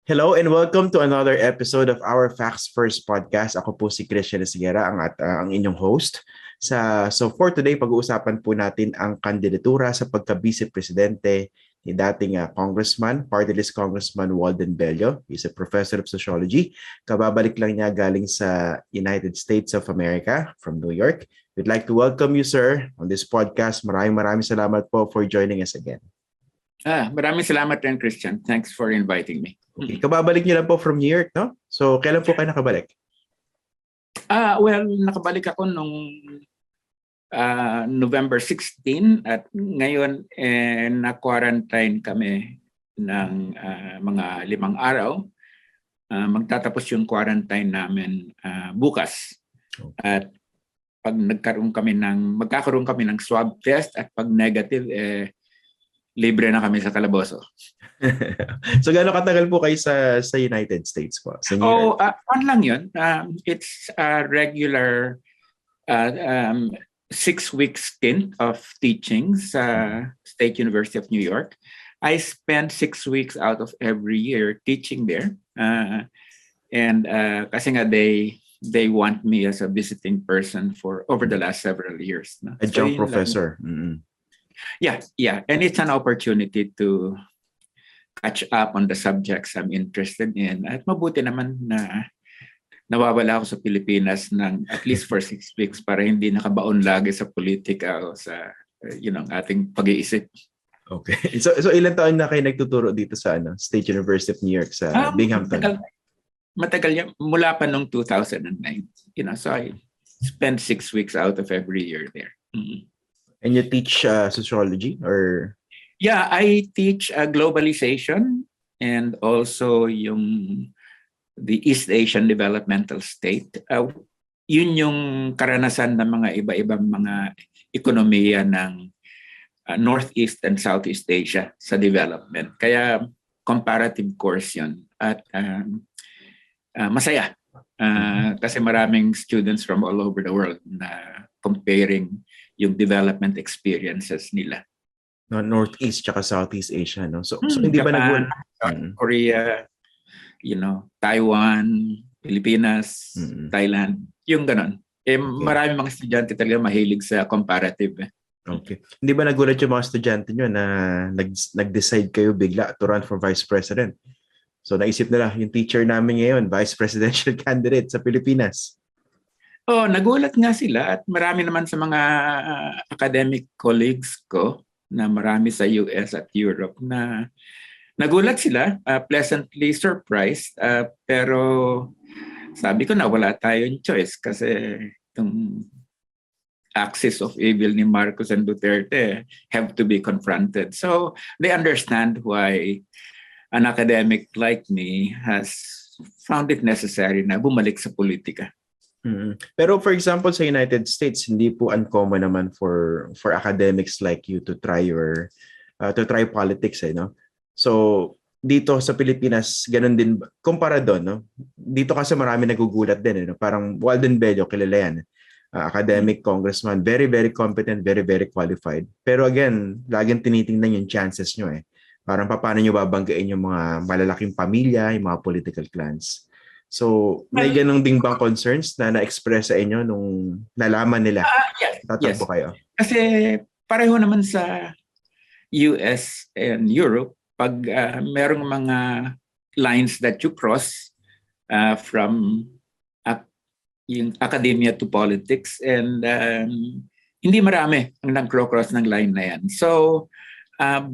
Hello and welcome to another episode of our Facts First podcast. Ako po si Christian Sigera, ang inyong host. For today, pag-uusapan po natin ang kandidatura sa pagka-vice presidente ni dating party list Congressman Walden Bello. He's a professor of sociology. Kababalik lang niya galing sa United States of America from New York. We'd like to welcome you, sir, on this podcast. Maraming salamat po for joining us again. Maraming salamat rin, Christian. Thanks for inviting me. Okay. Kababalik niyo lang po from New York, no? So, kailan po kayo nakabalik? Nakabalik ako nung November 16 at ngayon na-quarantine kami ng mga 5 araw. Magtatapos yung quarantine namin bukas. At pag magkakaroon kami ng swab test at pag negative, libre na kami sa kalaboso. So gaano katagal po kayo sa United States po? Sa New York? Lang yun. It's a regular 6-week stint of teaching sa State University of New York. I spent 6 weeks out of every year teaching there. Kasi nga they want me as a visiting person for over the last several years. No? Adjunct professor. Yeah. And it's an opportunity to catch up on the subjects I'm interested in. At mabuti naman na nawawala ako sa Pilipinas ng at least for 6 weeks para hindi nakabaon lagi sa politika o sa ating pag-iisip. Okay. So ilan taon na kayo nagtuturo dito sa State University of New York sa Binghamton? Matagal yan. Mula pa noong 2009. So I spent 6 weeks out of every year there. Mm-hmm. And you teach sociology or? Yeah, I teach globalization and also the East Asian Developmental State. Yun yung karanasan ng mga iba-ibang mga ekonomiya ng Northeast and Southeast Asia sa development. Kaya comparative course yun. At masaya. Kasi maraming students from all over the world na comparing yung development experiences nila. No, Northeast tsaka Southeast Asia, no? So hindi ba Japan, Korea, Taiwan, Pilipinas, Thailand, yung ganon. Okay. Marami mga estudyante talaga mahilig sa comparative. Okay. Hindi ba nagulat yung mga estudyante nyo na nag-decide kayo bigla to run for vice president? So naisip nila, yung teacher namin ngayon, vice presidential candidate sa Pilipinas. Nagulat nga sila at marami naman sa mga academic colleagues ko na marami sa US at Europe na nagulat sila, pleasantly surprised, pero sabi ko na wala tayong choice kasi itong axis of evil ni Marcos and Duterte have to be confronted. So they understand why an academic like me has found it necessary na bumalik sa politika. Pero for example sa United States, hindi po uncommon naman for academics like you to try politics, no? So dito sa Pilipinas, ganun din kumpara doon, no? Dito kasi marami nagugulat din, no? Parang Walden Bello, kilala yan. Academic congressman, very very competent, very very qualified. Pero again, laging tinitingnan yung chances nyo Parang paano nyo babanggain yung mga malalaking pamilya, yung mga political clans. So, may ganun ding bang concerns na na-express sa inyo nung nalaman nila? Yes. Kayo? Kasi pareho naman sa US and Europe, pag merong mga lines that you cross from yung academia to politics and hindi marami ang nag-cross ng line na yan. So,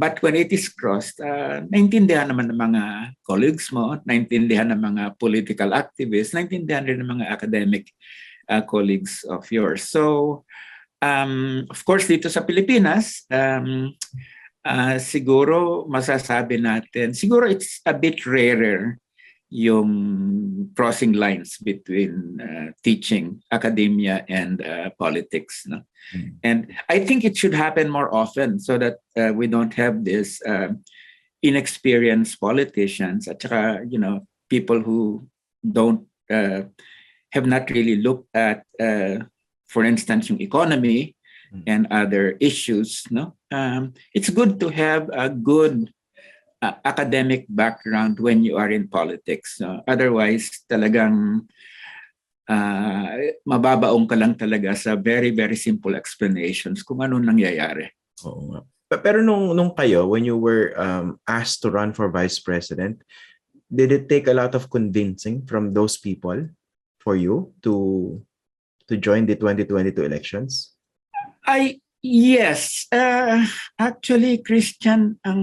but when it is crossed, naintindihan naman ng mga colleagues mo, naintindihan ng mga political activists, naintindihan rin ng mga academic colleagues of yours. So, of course, dito sa Pilipinas, siguro masasabi natin, siguro it's a bit rarer yung crossing lines between teaching, academia, and politics. No? And I think it should happen more often so that we don't have this inexperienced politicians at saka, people who don't have not really looked at, for instance, yung economy and other issues. No, it's good to have a good academic background when you are in politics. No? Otherwise, talagang mababaong ka lang talaga sa very, very simple explanations kung ano nangyayari. Oo nga. Pero nung kayo, when you were asked to run for vice president, did it take a lot of convincing from those people for you to join the 2022 elections? Yes. Actually, Christian, ang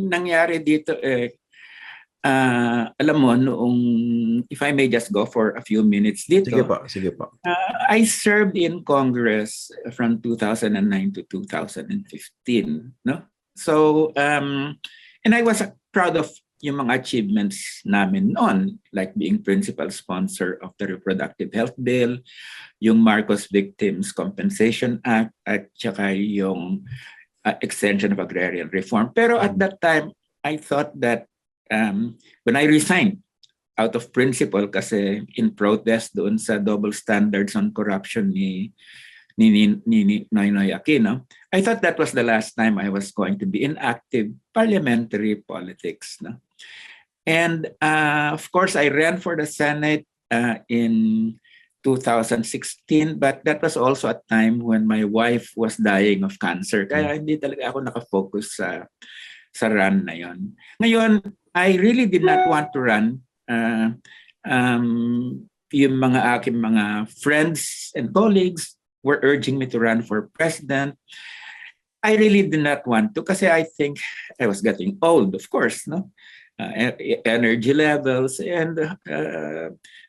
nangyari dito alam mo, noong, if I may just go for a few minutes dito. Sige po. I served in Congress from 2009 to 2015. No? So, and I was proud of yung mga achievements namin noon, like being principal sponsor of the Reproductive Health Bill, yung Marcos Victims Compensation Act, at saka yung extension of agrarian reform. Pero at that time, I thought that when I resigned out of principle kasi in protest doon sa double standards on corruption ni Noynoy Aquino, I thought that was the last time I was going to be in active parliamentary politics. No? And of course, I ran for the Senate in 2016, but that was also a time when my wife was dying of cancer. Kaya hindi talaga ako nakafocus sa run na yon. Ngayon, I really did not want to run. Yung mga aking mga friends and colleagues were urging me to run for president. I really did not want to kasi I think I was getting old, of course, no? Energy levels, and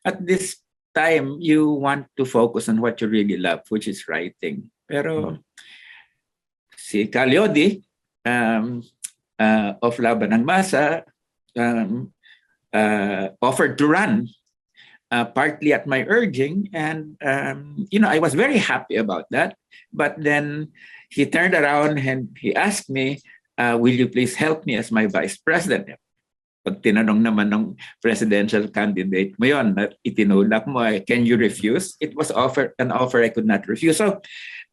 at this time, you want to focus on what you really love, which is writing. Pero si Ka Leody of Laban ng Masa offered to run partly at my urging, and I was very happy about that. But then he turned around and he asked me, will you please help me as my vice president? Pag tinanong naman ng presidential candidate mo yun, itinulak mo, can you refuse? It was an offer I could not refuse. So,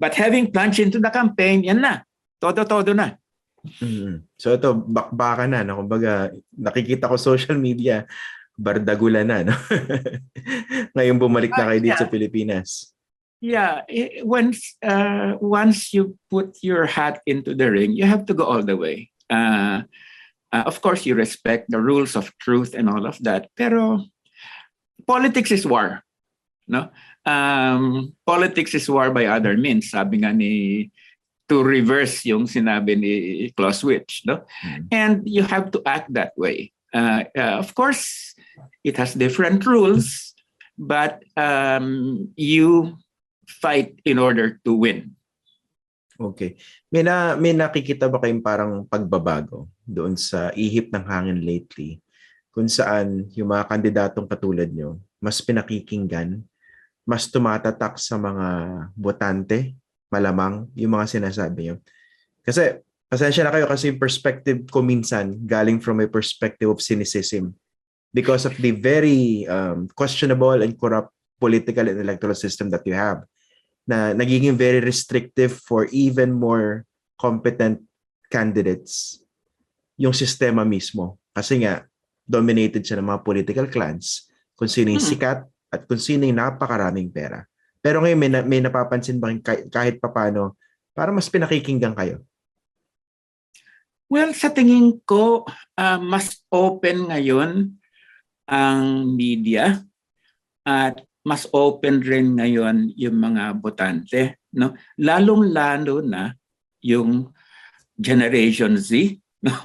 but having plunged into the campaign, yan na. Todo na. So ito, bakbaka na. No? Kumbaga, nakikita ko social media, bardagula na. No? Ngayon bumalik na kayo dito sa Pilipinas. Yeah, once you put your hat into the ring, you have to go all the way. Of course, you respect the rules of truth and all of that. Pero politics is war. No? Politics is war by other means. Sabi nga to reverse yung sinabi ni Clausewitz. No? And you have to act that way. Of course, it has different rules, but you fight in order to win. Okay. May nakikita ba kayong parang pagbabago doon sa ihip ng hangin lately kung saan yung mga kandidatong katulad nyo mas pinakikinggan, mas tumatatak sa mga botante, malamang yung mga sinasabi nyo? Kasi, pasensya na kayo kasi yung perspective ko minsan galing from a perspective of cynicism because of the very questionable and corrupt political and electoral system that you have, na nagiging very restrictive for even more competent candidates yung sistema mismo. Kasi nga, dominated siya ng mga political clans, kung sino yung sikat at kung sino yung napakaraming pera. Pero ngayon, may napapansin ba kahit papano para mas pinakikinggan kayo? Well, sa tingin ko, mas open ngayon ang media at mas open rin ngayon yung mga botante, no? Lalong-lalo na yung Generation Z, no?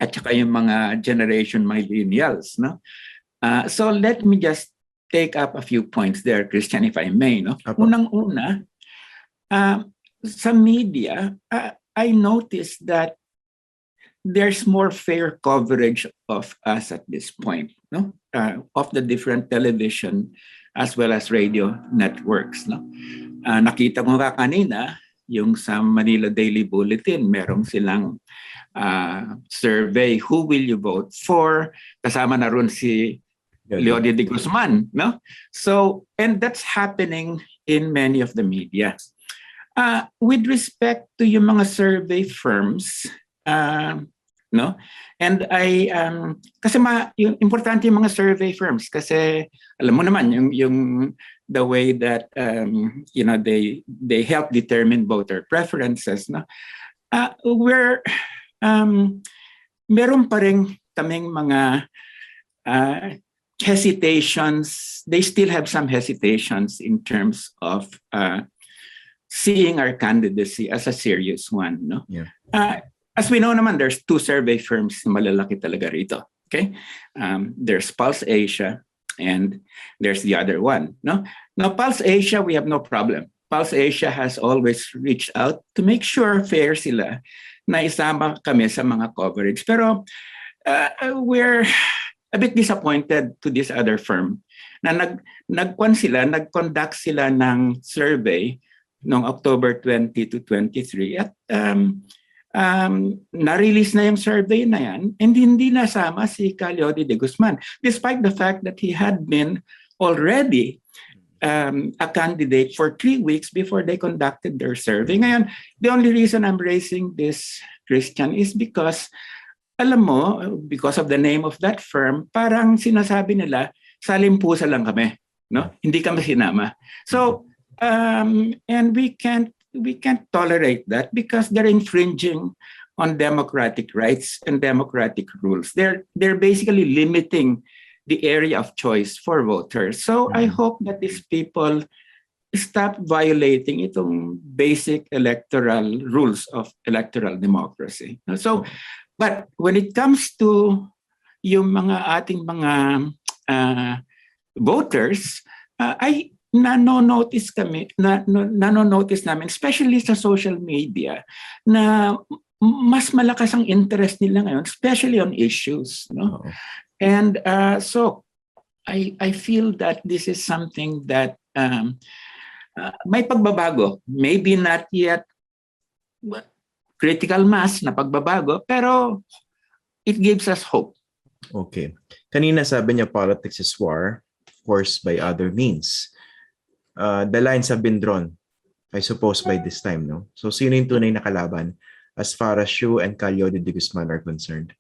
At saka yung mga Generation Millennials, no? So let me just take up a few points there, Christian, if I may, no? Unang-una, sa media, I noticed that there's more fair coverage of us at this point, no? Of the different television as well as radio networks, no? Nakita ko nga kanina, yung sa Manila Daily Bulletin, merong silang survey, who will you vote for? Kasama na ron si Leody De Guzman, no? So, and that's happening in many of the media. With respect to yung mga survey firms, no? And kasi yung importante yung mga survey firms kasi alam mo naman yung the way that they help determine voter preferences, no? Meron pa rin kaming mga hesitations. They still have some hesitations in terms of seeing our candidacy as a serious one, no? Yeah. As we know naman, there's two survey firms na malalaki talaga rito. Okay? There's Pulse Asia and there's the other one, no? Now, Pulse Asia, we have no problem. Pulse Asia has always reached out to make sure fair sila na isama kami sa mga coverage. Pero we're a bit disappointed to this other firm na nag-conduct sila ng survey noong October 20 to 23 at na-release na yung survey na yan and hindi nasama si Ka Leody De Guzman despite the fact that he had been already a candidate for 3 weeks before they conducted their survey. Ngayon, the only reason I'm raising this, Christian, is because alam mo, because of the name of that firm, parang sinasabi nila, salimpusa lang kami, no? Hindi kami sinama. So, and we can't tolerate that because they're infringing on democratic rights and democratic rules. They're basically limiting the area of choice for voters. So I hope that these people stop violating itong basic electoral rules of electoral democracy. So, but when it comes to yung mga ating mga voters, ay nanonotice namin, especially sa social media, na mas malakas ang interest nila ngayon, especially on issues. No? And so I feel that this is something that may pagbabago. Maybe not yet critical mass na pagbabago, pero it gives us hope. Okay. Kanina sabi niya politics is war, forced by other means. The lines have been drawn, I suppose, by this time, no? So, sino yung tunay na kalaban as far as you and Ka Leody De Guzman are concerned?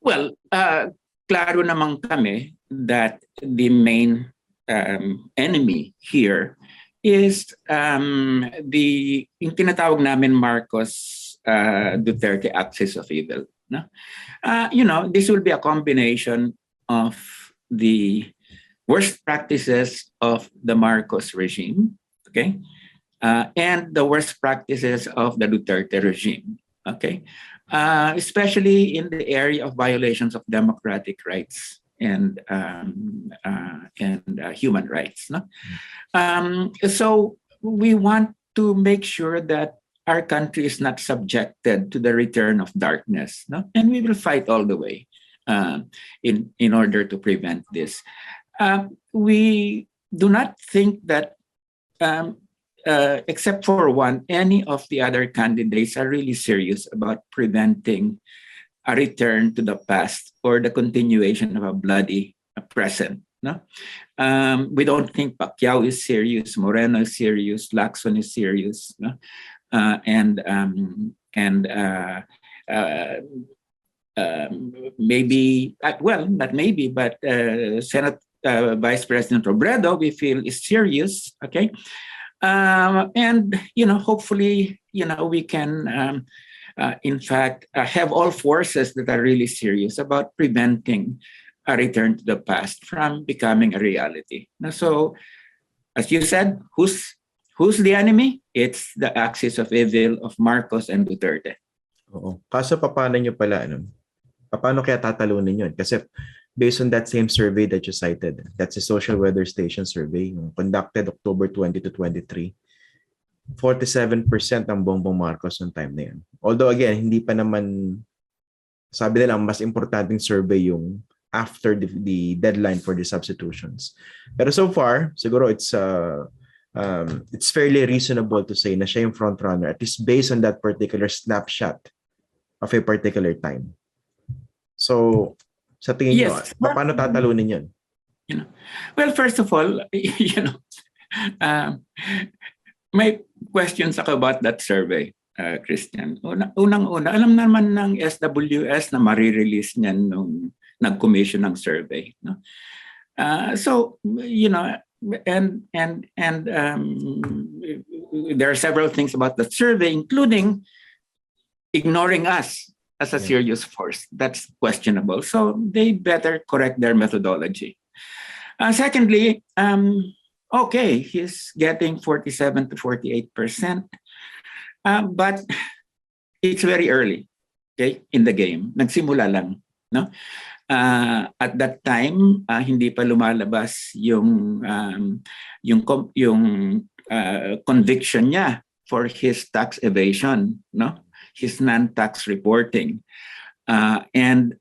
Well, klaro naman kami that the main enemy here is yung tinatawag namin Marcos Duterte axis of evil. No? This will be a combination of the worst practices of the Marcos regime, okay, and the worst practices of the Duterte regime, okay, especially in the area of violations of democratic rights and human rights. No? So we want to make sure that our country is not subjected to the return of darkness, no? And we will fight all the way in order to prevent this. We do not think that, except for one, any of the other candidates are really serious about preventing a return to the past or the continuation of a bloody present. No? We don't think Pacquiao is serious, Moreno is serious, Lacson is serious, no? Maybe, well, not maybe, but Senate Vice President Robredo, we feel, is serious, okay? And, hopefully, we can, in fact, have all forces that are really serious about preventing a return to the past from becoming a reality. So, as you said, who's the enemy? It's the axis of evil of Marcos and Duterte. Oo. Kaso paano nyo pala, paano kaya tatalunin yun? Kasi based on that same survey that you cited, that's a social weather station survey, conducted October 20 to 23, 47% ang Bongbong Marcos noong time na yun. Although again, hindi pa naman, sabi nila, mas importanteng survey yung after the deadline for the substitutions. Pero so far, siguro it's fairly reasonable to say na siya yung front runner, at least based on that particular snapshot of a particular time. So, sa tingin nyo, paano tatalunin yun? Well, first of all, may questions ako about that survey. Christian. Unang-una, alam naman ng SWS na marirelease niyan nung nag-commission ng survey. No? So, and there are several things about the survey, including ignoring us as a serious force. That's questionable. So they better correct their methodology. Secondly, okay, he's getting 47 to 48%. But it's very early, okay, in the game. Nagsimula lang, no? At that time, hindi pa lumalabas yung conviction niya for his tax evasion, no? His non-tax reporting. And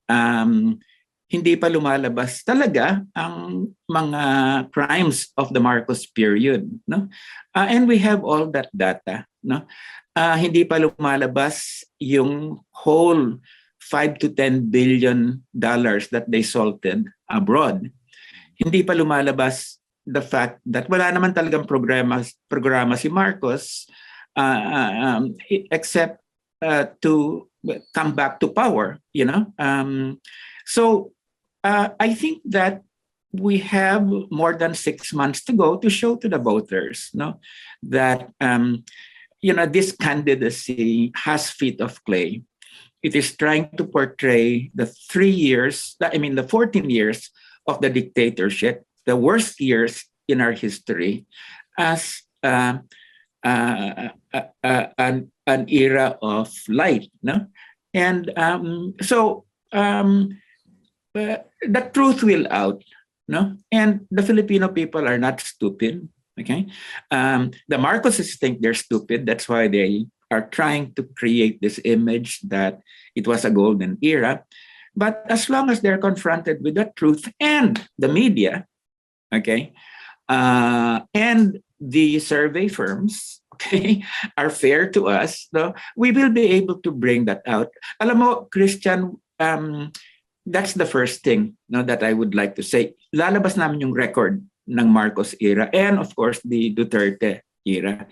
hindi pa lumalabas talaga ang mga crimes of the Marcos period, no? And we have all that data, no? Hindi pa lumalabas yung whole 5 to 10 billion dollars that they salted abroad. Hindi pa lumalabas the fact that wala naman talagang programa si Marcos except to come back to power, you know. So I think that we have more than 6 months to go to show to the voters, no, that this candidacy has feet of clay. It is trying to portray the 14 years of the dictatorship, the worst years in our history, as an era of light, no? And the truth will out, no? And the Filipino people are not stupid. Okay, the Marcoses think they're stupid. That's why they are trying to create this image that it was a golden era. But as long as they're confronted with the truth and the media, okay, and the survey firms, okay, are fair to us, no, we will be able to bring that out. Alam mo, Christian, that's the first thing, no, that I would like to say. Lalabas namin yung record ng Marcos era and of course the Duterte era.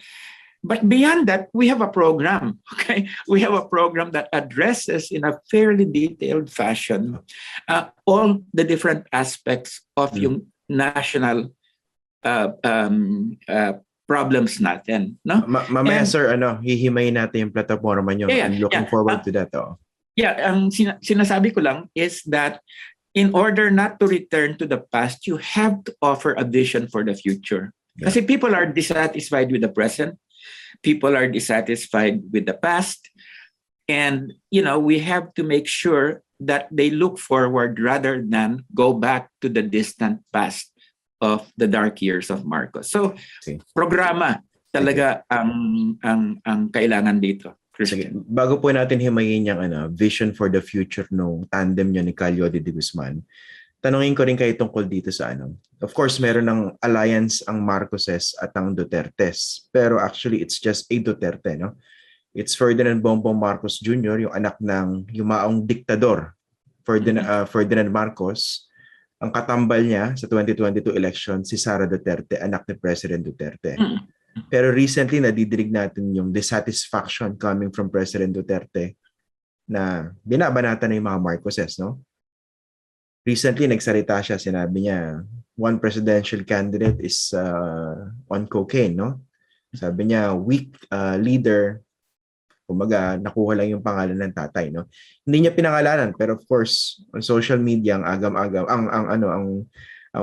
But beyond that, we have a program, okay? We have a program that addresses in a fairly detailed fashion all the different aspects of yung national problems natin, no? Mamaya, sir, hihimayin natin yung plataporma nyo. I'm looking forward to that. Yeah, ang sinasabi ko lang is that in order not to return to the past, you have to offer a vision for the future. Yeah. Kasi people are dissatisfied with the present. People are dissatisfied with the past. And, we have to make sure that they look forward rather than go back to the distant past of the dark years of Marcos. So, programa talaga ang kailangan dito. Sige. Bago po natin himayin yung vision for the future no tandem niya ni Ka Leody De Guzman, tanungin ko rin kayo tungkol dito sa Of course, meron ng alliance ang Marcoses at ang Dutertes. Pero actually, it's just a Duterte, no? It's Ferdinand Bongbong Marcos Jr., yung anak ng yumaong diktador, Ferdinand Marcos. Ang katambal niya sa 2022 election, si Sara Duterte, anak ni President Duterte. Pero recently, nadidinig natin yung dissatisfaction coming from President Duterte na binabanatan na yung mga Marcoses, no? Recently, nagsalita siya, sinabi niya, one presidential candidate is on cocaine, no? Sabi niya, weak leader, kumaga, nakuha lang yung pangalan ng tatay, no? Hindi niya pinangalanan, pero of course, on social media, ang agam-agam, ang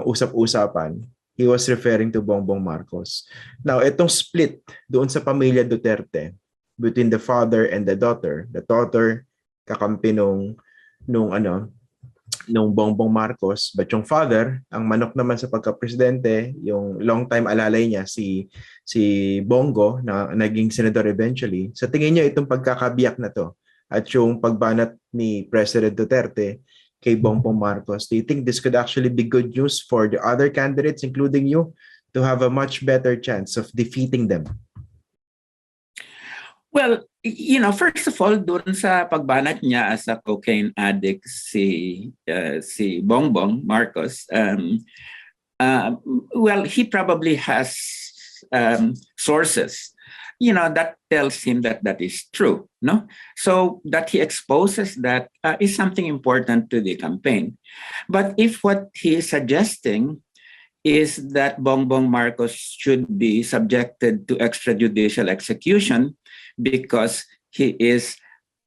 usap-usapan, he was referring to Bongbong Marcos. Now, itong split doon sa pamilya Duterte between the father and the daughter kakampi nung Bongbong Marcos, but yung father, ang manok naman sa pagka-presidente, yung long time alalay niya si Bongo na naging senador eventually. Sa tingin niyo itong pagkakabiyak na to at yung pagbanat ni President Duterte kay Bongbong Marcos, do you think this could actually be good news for the other candidates, including you, to have a much better chance of defeating them? Well, first of all, doon sa pagbanat niya as a cocaine addict si Bongbong Marcos, well, he probably has sources that tells him that that is true, no? So that he exposes that is something important to the campaign. But if what he is suggesting is that Bongbong Marcos should be subjected to extrajudicial execution because he is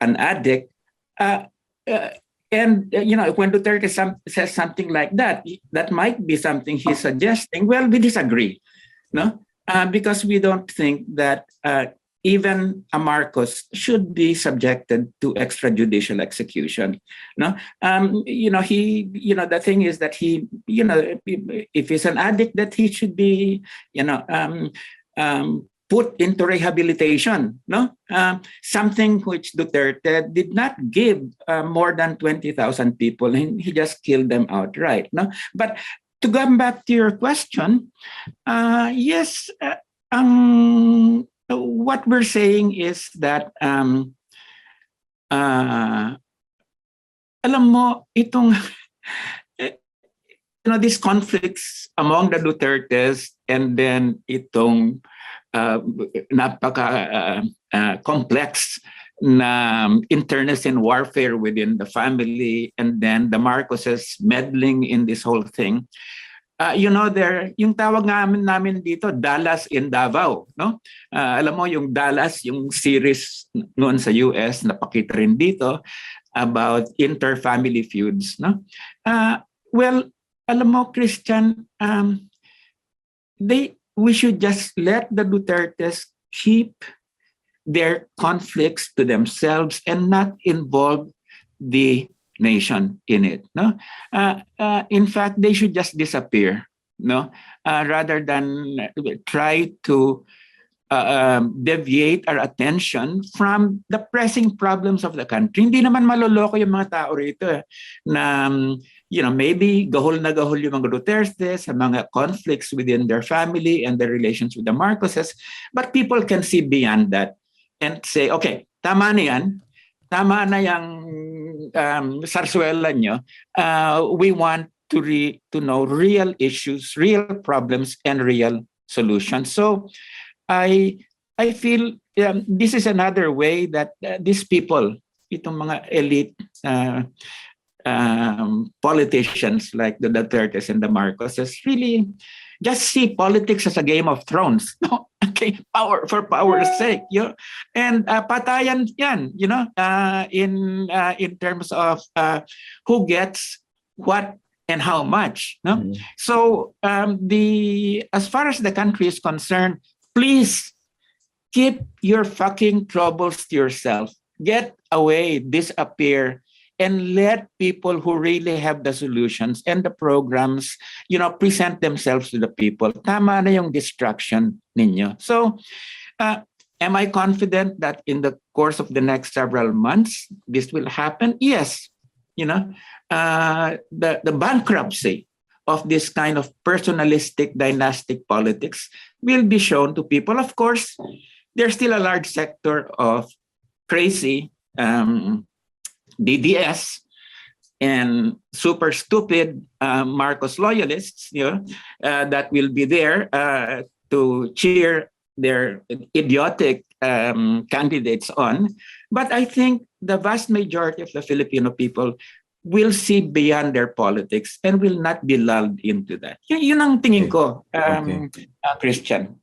an addict, when Duterte says something like that, that might be something he's suggesting. Well, we disagree, no, because we don't think that even a Marcos should be subjected to extrajudicial execution. No, the thing is that he, if he's an addict, that he should be, put into rehabilitation. No, something which Duterte did not give more than 20,000 people, and he just killed them outright. No, but to come back to your question, yes, what we're saying is that alam mo itong these conflicts among the Dutertes, and then itong napaka complex na internecine warfare within the family, and then the Marcoses meddling in this whole thing. Yung tawag namin dito, Dallas in Davao, no? Alam mo yung Dallas, yung series noon sa US, napakita rin dito about inter-family feuds, no? Well, alam mo, Christian, we should just let the Dutertes keep their conflicts to themselves and not involve the nation in it, no? In fact, they should just disappear, no? Rather than try to deviate our attention from the pressing problems of the country. Hindi naman maloloko yung mga tao rito na maybe gahol na gahol yung mga Duterte sa mga conflicts within their family and their relations with the Marcoses, but people can see beyond that and say, okay, tama na yan, tama na yung sarsuela nyo. We want to know real issues, real problems, and real solutions. So I feel this is another way that these people, itong mga elite politicians like the Dutertes and the Marcoses, really just see politics as a Game of Thrones. No? Okay, power for power's sake, and patayan yan, in terms of who gets what and how much. No, so as far as the country is concerned, please keep your fucking troubles to yourself. Get away, disappear, and let people who really have the solutions and the programs, present themselves to the people. Tama na yung distraction ninyo. So, am I confident that in the course of the next several months, this will happen? Yes. The bankruptcy of this kind of personalistic, dynastic politics will be shown to people. Of course, there's still a large sector of crazy DDS and super stupid Marcos loyalists, that will be there to cheer their idiotic candidates on. But I think the vast majority of the Filipino people will see beyond their politics and will not be lulled into that. Yun ang tingin ko, Christian.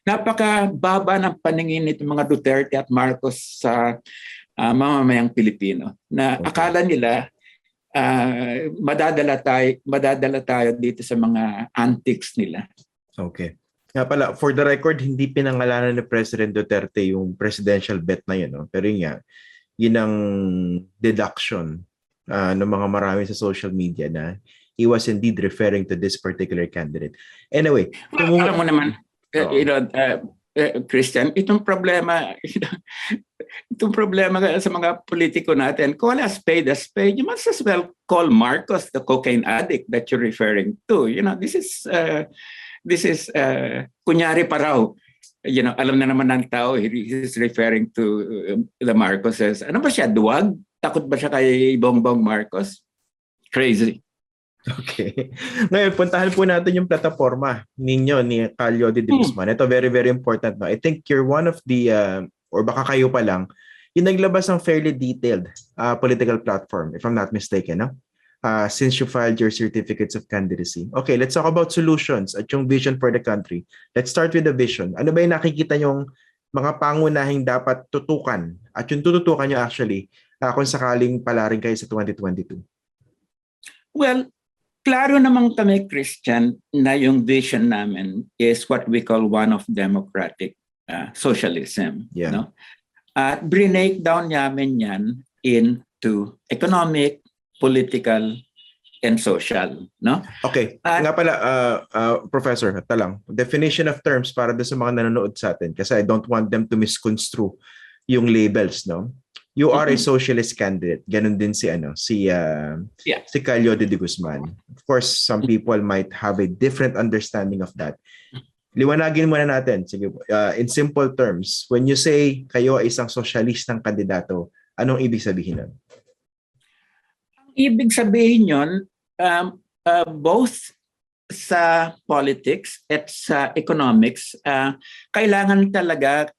Napakababa ng paningin nito mga Duterte at Marcos sa mamamayang Pilipino na akala nila madadala tayo dito sa mga antics nila. Okay. Nga pala, for the record, hindi pinangalanan ni President Duterte yung presidential bet na yun. No? Pero yun ang deduction ng mga marami sa social media na he was indeed referring to this particular candidate. Anyway. Alam mo naman, Christian, itong problema sa mga politiko natin, call a spade, you must as well call Marcos the cocaine addict that you're referring to. This is kunyari pa raw. Alam na naman ng tao, he's referring to the Marcoses. Ano ba siya, duwag? Takot ba siya kay Bongbong Marcos? Crazy. Okay. Ngayon, puntahan po natin yung plataporma ninyo ni Ka Leody De Guzman. Ito very, very important. No? I think you're one of the, or baka kayo pa lang, yung naglabas ng fairly detailed political platform, if I'm not mistaken, no? Since you filed your certificates of candidacy. Okay, let's talk about solutions at yung vision for the country. Let's start with the vision. Ano ba yung nakikita yung mga pangunahing dapat tutukan at yung tututukan nyo actually kung sakaling palarin kayo sa 2022? Well, klaro naman kami, Christian, na yung vision namin is what we call one of democratic socialism. Yeah. No? At break down namin yan into economic, political, and social. No? Okay. Nga pala, Professor, talang, definition of terms para doon sa mga nanonood sa atin kasi I don't want them to misconstrue yung labels, no? You are a socialist candidate. Ganun din si si Ka Leody De Guzman. Of course, some people might have a different understanding of that. Liwanagin muna natin. Sige, in simple terms, when you say kayo ay isang socialistang kandidato, anong ibig sabihin nun? Ibig sabihin yun, both sa politics at sa economics, kailangan talaga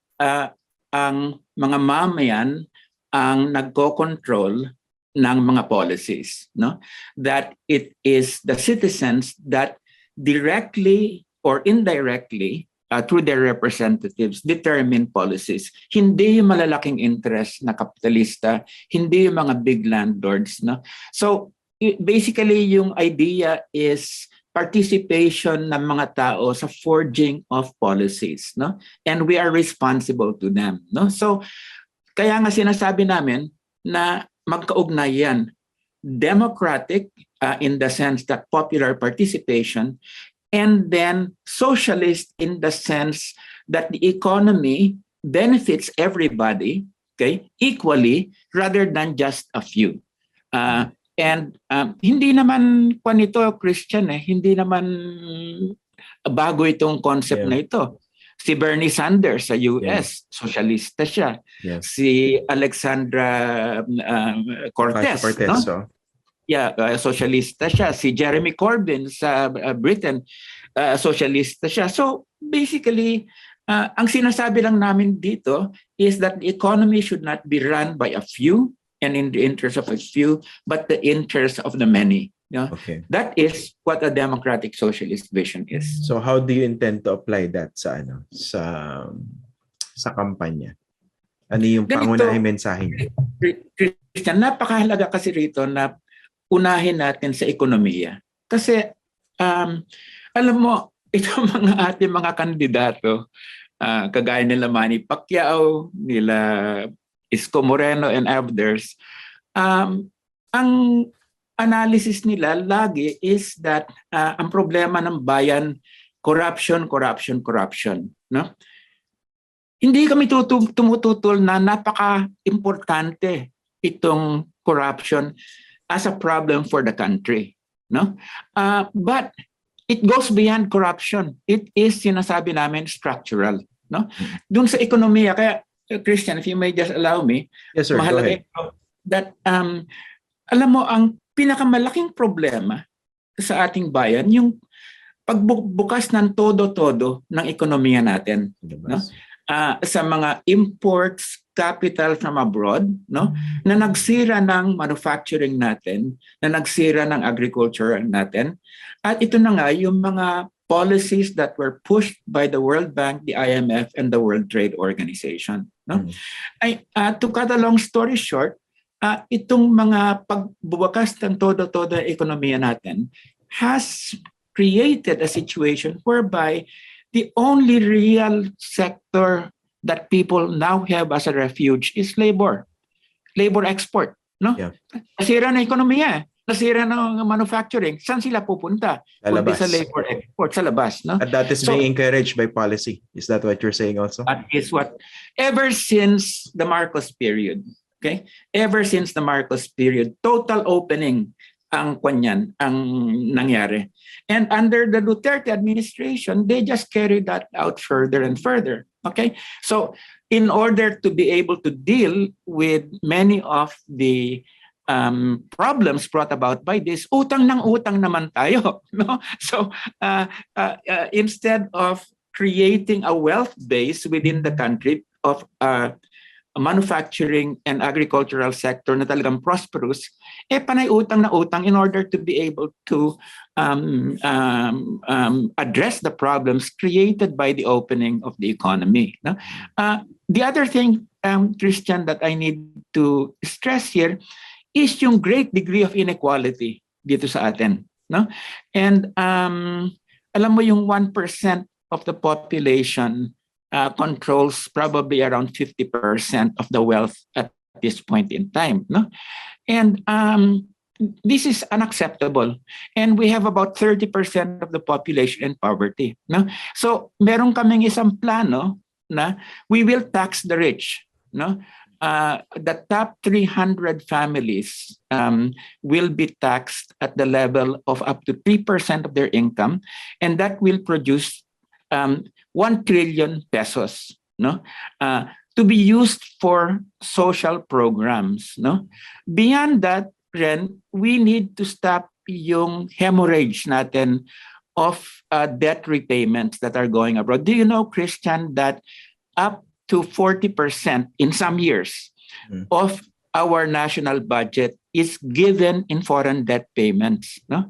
ang mga mamayan ang nagko-control ng mga policies. No? That it is the citizens that directly or indirectly through their representatives determine policies. Hindi yung malalaking interest na kapitalista, hindi yung mga big landlords. No? So basically yung idea is participation ng mga tao sa forging of policies. No? And we are responsible to them. No? So kaya nga sinasabi namin na magkaugnay yan. Democratic in the sense that popular participation, and then socialist in the sense that the economy benefits everybody, okay, equally rather than just a few. And hindi naman pa nito, Christian, hindi naman bago itong concept na ito. Si Bernie Sanders sa US, socialista siya. Yes. Si Alexandra Cortez, no? So. Yeah, socialista siya. Si Jeremy Corbyn sa Britain, socialista siya. So basically, ang sinasabi lang namin dito is that the economy should not be run by a few and in the interest of a few, but the interest of the many. Yeah? Okay. That is what a democratic socialist vision is. So how do you intend to apply that sa kampanya? Ano yung pangunahing mensahe niyo? Christian, napakahalaga kasi rito na unahin natin sa ekonomiya. Kasi alam mo, itong mga ating mga kandidato, kagaya nila Manny Pacquiao, nila Isko Moreno and others, ang analysis nila lagi is that ang problema ng bayan, corruption. No? Hindi kami tumututol na napaka-importante itong corruption as a problem for the country. No? But it goes beyond corruption. It is, sinasabi namin, structural. No? Doon sa ekonomiya, kaya Christian, if you may just allow me, yes, sir, mahalaga ito that alam mo, ang pinakamalaking problema sa ating bayan, yung pagbukas ng todo-todo ng ekonomiya natin. No? Sa mga imports, capital from abroad, no? Na nagsira ng manufacturing natin, na nagsira ng agriculture natin. At ito na nga, yung mga policies that were pushed by the World Bank, the IMF, and the World Trade Organization. No? To cut a long story short, itong mga pagbubukas ng todo-todo ekonomiya natin has created a situation whereby the only real sector that people now have as a refuge is labor export. No? Yeah. Nasira na ekonomiya, nasira na manufacturing. Saan sila pupunta? Kundi sa labor export, sa labas. No? And that is being encouraged by policy. Is that what you're saying also? That is what, ever since the Marcos period, okay? Ever since the Marcos period, total opening ang kanyan, ang nangyari. And under the Duterte administration, they just carried that out further and further. Okay? So in order to be able to deal with many of the problems brought about by this, utang ng utang naman tayo. No? So instead of creating a wealth base within the country of manufacturing and agricultural sector na talagang prosperous, panay utang na utang in order to be able to address the problems created by the opening of the economy. No? The other thing, Christian, that I need to stress here is yung great degree of inequality dito sa atin. No? And alam mo yung 1% of the population controls probably around 50% of the wealth at this point in time. No? And this is unacceptable. And we have about 30% of the population in poverty. No? So meron kaming isang plano na we will tax the rich. No? The top 300 families will be taxed at the level of up to 3% of their income, and that will produce 1 trillion pesos, no, to be used for social programs. No? Beyond that, Ren, we need to stop yung hemorrhage natin of debt repayments that are going abroad. Do you know, Christian, that up to 40% in some years of our national budget is given in foreign debt payments? No?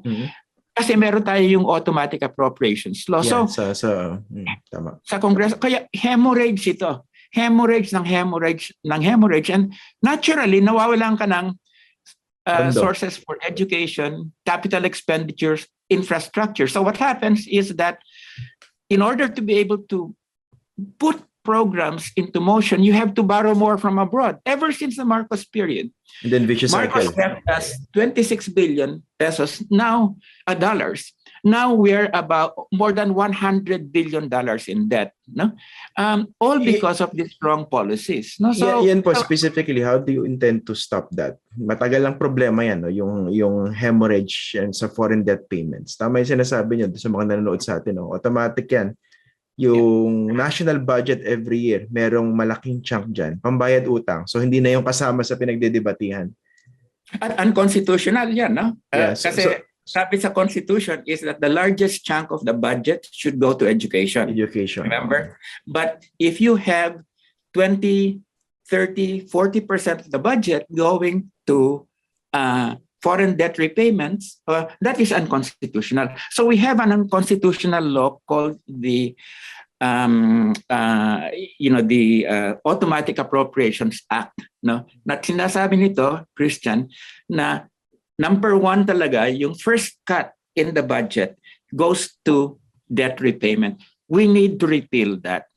Kasi meron tayo yung automatic appropriations law. Yeah, so, tama. Sa Kongreso, kaya hemorrhage ito. Hemorrhage ng hemorrhage ng hemorrhage. And naturally, nawawalan ka ng sources for education, capital expenditures, infrastructure. So what happens is that in order to be able to put programs into motion, you have to borrow more from abroad. Ever since the Marcos period, and then vicious Marcos cycle. left us 26 billion pesos now, dollars. Now we're about more than $100 billion in debt. No, all because of these wrong policies. No, so yan po specifically, how do you intend to stop that? Matagal lang problema yan, no? Yung hemorrhage and sa foreign debt payments. Tama yung sinasabi niyo sa mga nanonood sa atin, no? Automatic yan. Yung national budget every year, merong malaking chunk dyan, pambayad utang. So hindi na yung kasama sa pinagdedebatihan. At unconstitutional yan, no? Yes. Kasi sabi sa Constitution is that the largest chunk of the budget should go to education. Education. Remember? But if you have 20, 30, 40% of the budget going to foreign debt repayments, that is unconstitutional. So we have an unconstitutional law called the Automatic Appropriations Act. No? Na sinasabi nito, Christian, na number one talaga, yung first cut in the budget goes to debt repayment. We need to repeal that.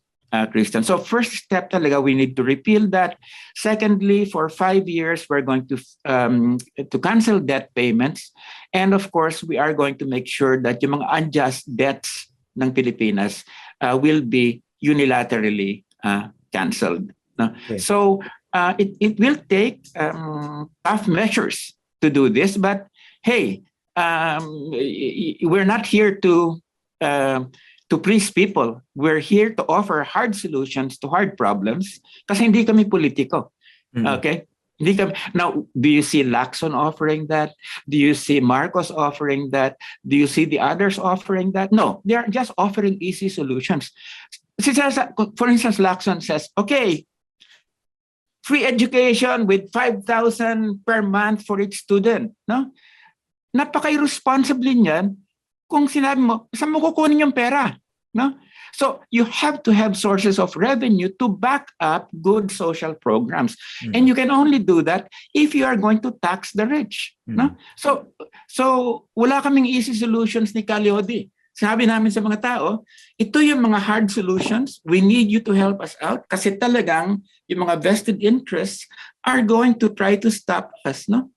Christian. So first step talaga, we need to repeal that. Secondly, for 5 years, we're going to cancel debt payments. And of course, we are going to make sure that yung mga unjust debts ng Pilipinas will be unilaterally canceled. No? Okay. So it will take tough measures to do this, but hey, we're not here to please people. We're here to offer hard solutions to hard problems kasi hindi kami politiko. Okay? Hindi kami. Now, do you see Lacson offering that? Do you see Marcos offering that? Do you see the others offering that? No, they're just offering easy solutions. For instance, Lacson says, okay, free education with 5,000 per month for each student. No? Napaka-irresponsible niyan kung sinabi mo, saan mo kukunin yung pera? No? So you have to have sources of revenue to back up good social programs. And you can only do that if you are going to tax the rich. No? So wala kaming easy solutions ni Ka Leody. Sabi namin sa mga tao, ito yung mga hard solutions. We need you to help us out kasi talagang yung mga vested interests are going to try to stop us. No?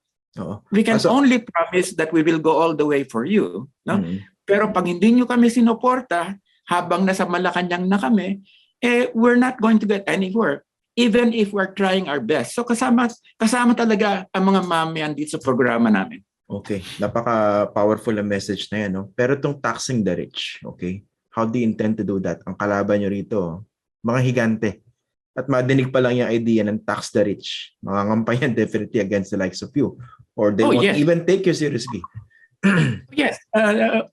We can only promise that we will go all the way for you. No? Pero pag hindi nyo kami sinuporta, habang nasa Malacanang na kami, we're not going to get anywhere, even if we're trying our best. So kasama talaga ang mga mamayan dito sa programa namin. Okay, napaka-powerful ang message na yan. No? Pero itong taxing the rich, okay? How do you intend to do that? Ang kalaban nyo rito, mga higante. At madinig pa lang yung idea ng tax the rich. Mga ngampayan definitely against the likes of you. or they Oh, won't yes. even take you seriously. Yes,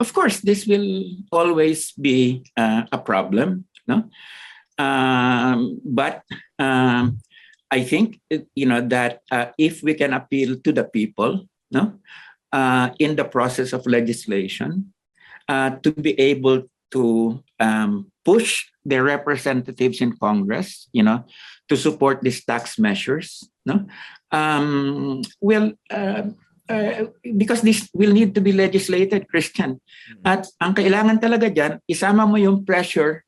of course, this will always be a problem, no? But I think that if we can appeal to the people, no, in the process of legislation, to be able to push their representatives in Congress, to support these tax measures, no, because this will need to be legislated, Christian. At ang kailangan talaga dyan, isama mo yung pressure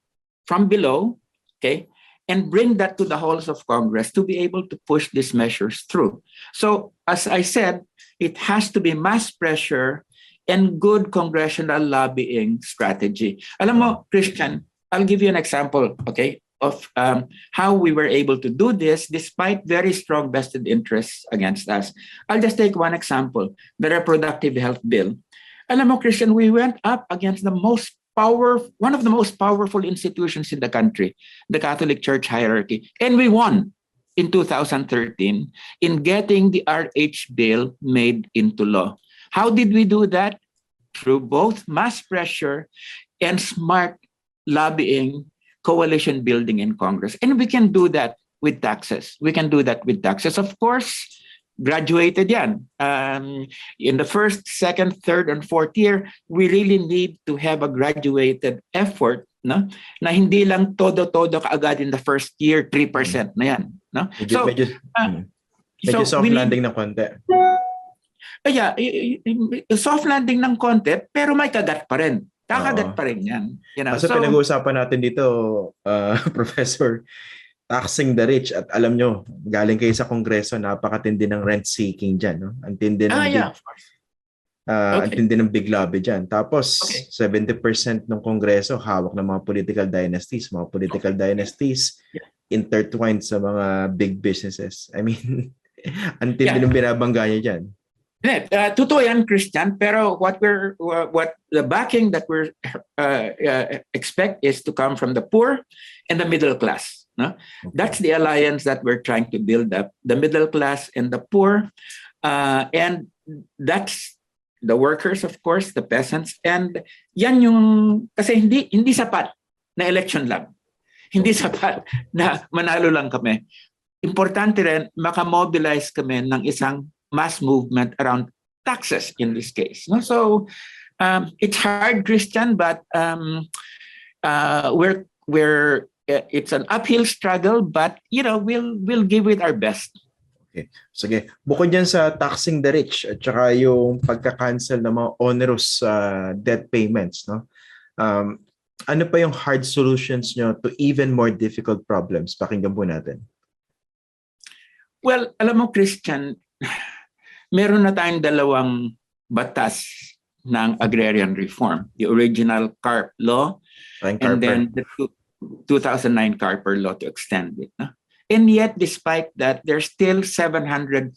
from below, okay, and bring that to the halls of Congress to be able to push these measures through. So, as I said, it has to be mass pressure and good congressional lobbying strategy. Alam mo, Christian, I'll give you an example, okay, of how we were able to do this despite very strong vested interests against us. I'll just take one example, the reproductive health bill. Alam mo, Christian, we went up against one of the most powerful institutions in the country, the Catholic Church hierarchy, and we won in 2013 in getting the RH bill made into law. How did we do that? Through both mass pressure and smart lobbying, coalition building in Congress. And we can do that with taxes. Of course, graduated yan. In the first, second, third, and fourth year, we really need to have a graduated effort, no? Na hindi lang todo-todo kaagad in the first year, 3% na yan. No? Medyo soft landing ng konti. Yeah, soft landing ng konti, pero may kagat pa rin. Kakagat pa rin yan. Kasi pinag-uusapan natin dito, Professor, taxing the rich. At alam nyo, galing kayo sa Kongreso, napakatindi ng rent seeking dyan. No? Ang tindi ng big lobby dyan. Tapos, 70% ng Kongreso, hawak ng mga political dynasties. Mga political dynasties intertwined sa mga big businesses. I mean, ang tindi ng binabangga niya dyan. Totoo yan, Christian, pero what the backing that we expect is to come from the poor and the middle class. No? Okay. That's the alliance that we're trying to build up, the middle class and the poor, and that's the workers, of course, the peasants, and yan yung, kasi hindi sapat na election lang. Hindi sapat na manalo lang kami. Importante rin, makamobilize kami ng isang mass movement around taxes in this case. No? So it's hard, Christian, but it's an uphill struggle, but we'll give it our best. Okay. Sige. Bukod yan sa taxing the rich at saka yung pagka-cancel ng mga onerous debt payments, no? Ano pa yung hard solutions nyo to even more difficult problems? Pakinggan po natin. Well, alam mo, Christian, meron na tayong dalawang batas ng agrarian reform. The original CARP law and then the 2009 CARPER law to extend it. No? And yet, despite that, there's still 700,000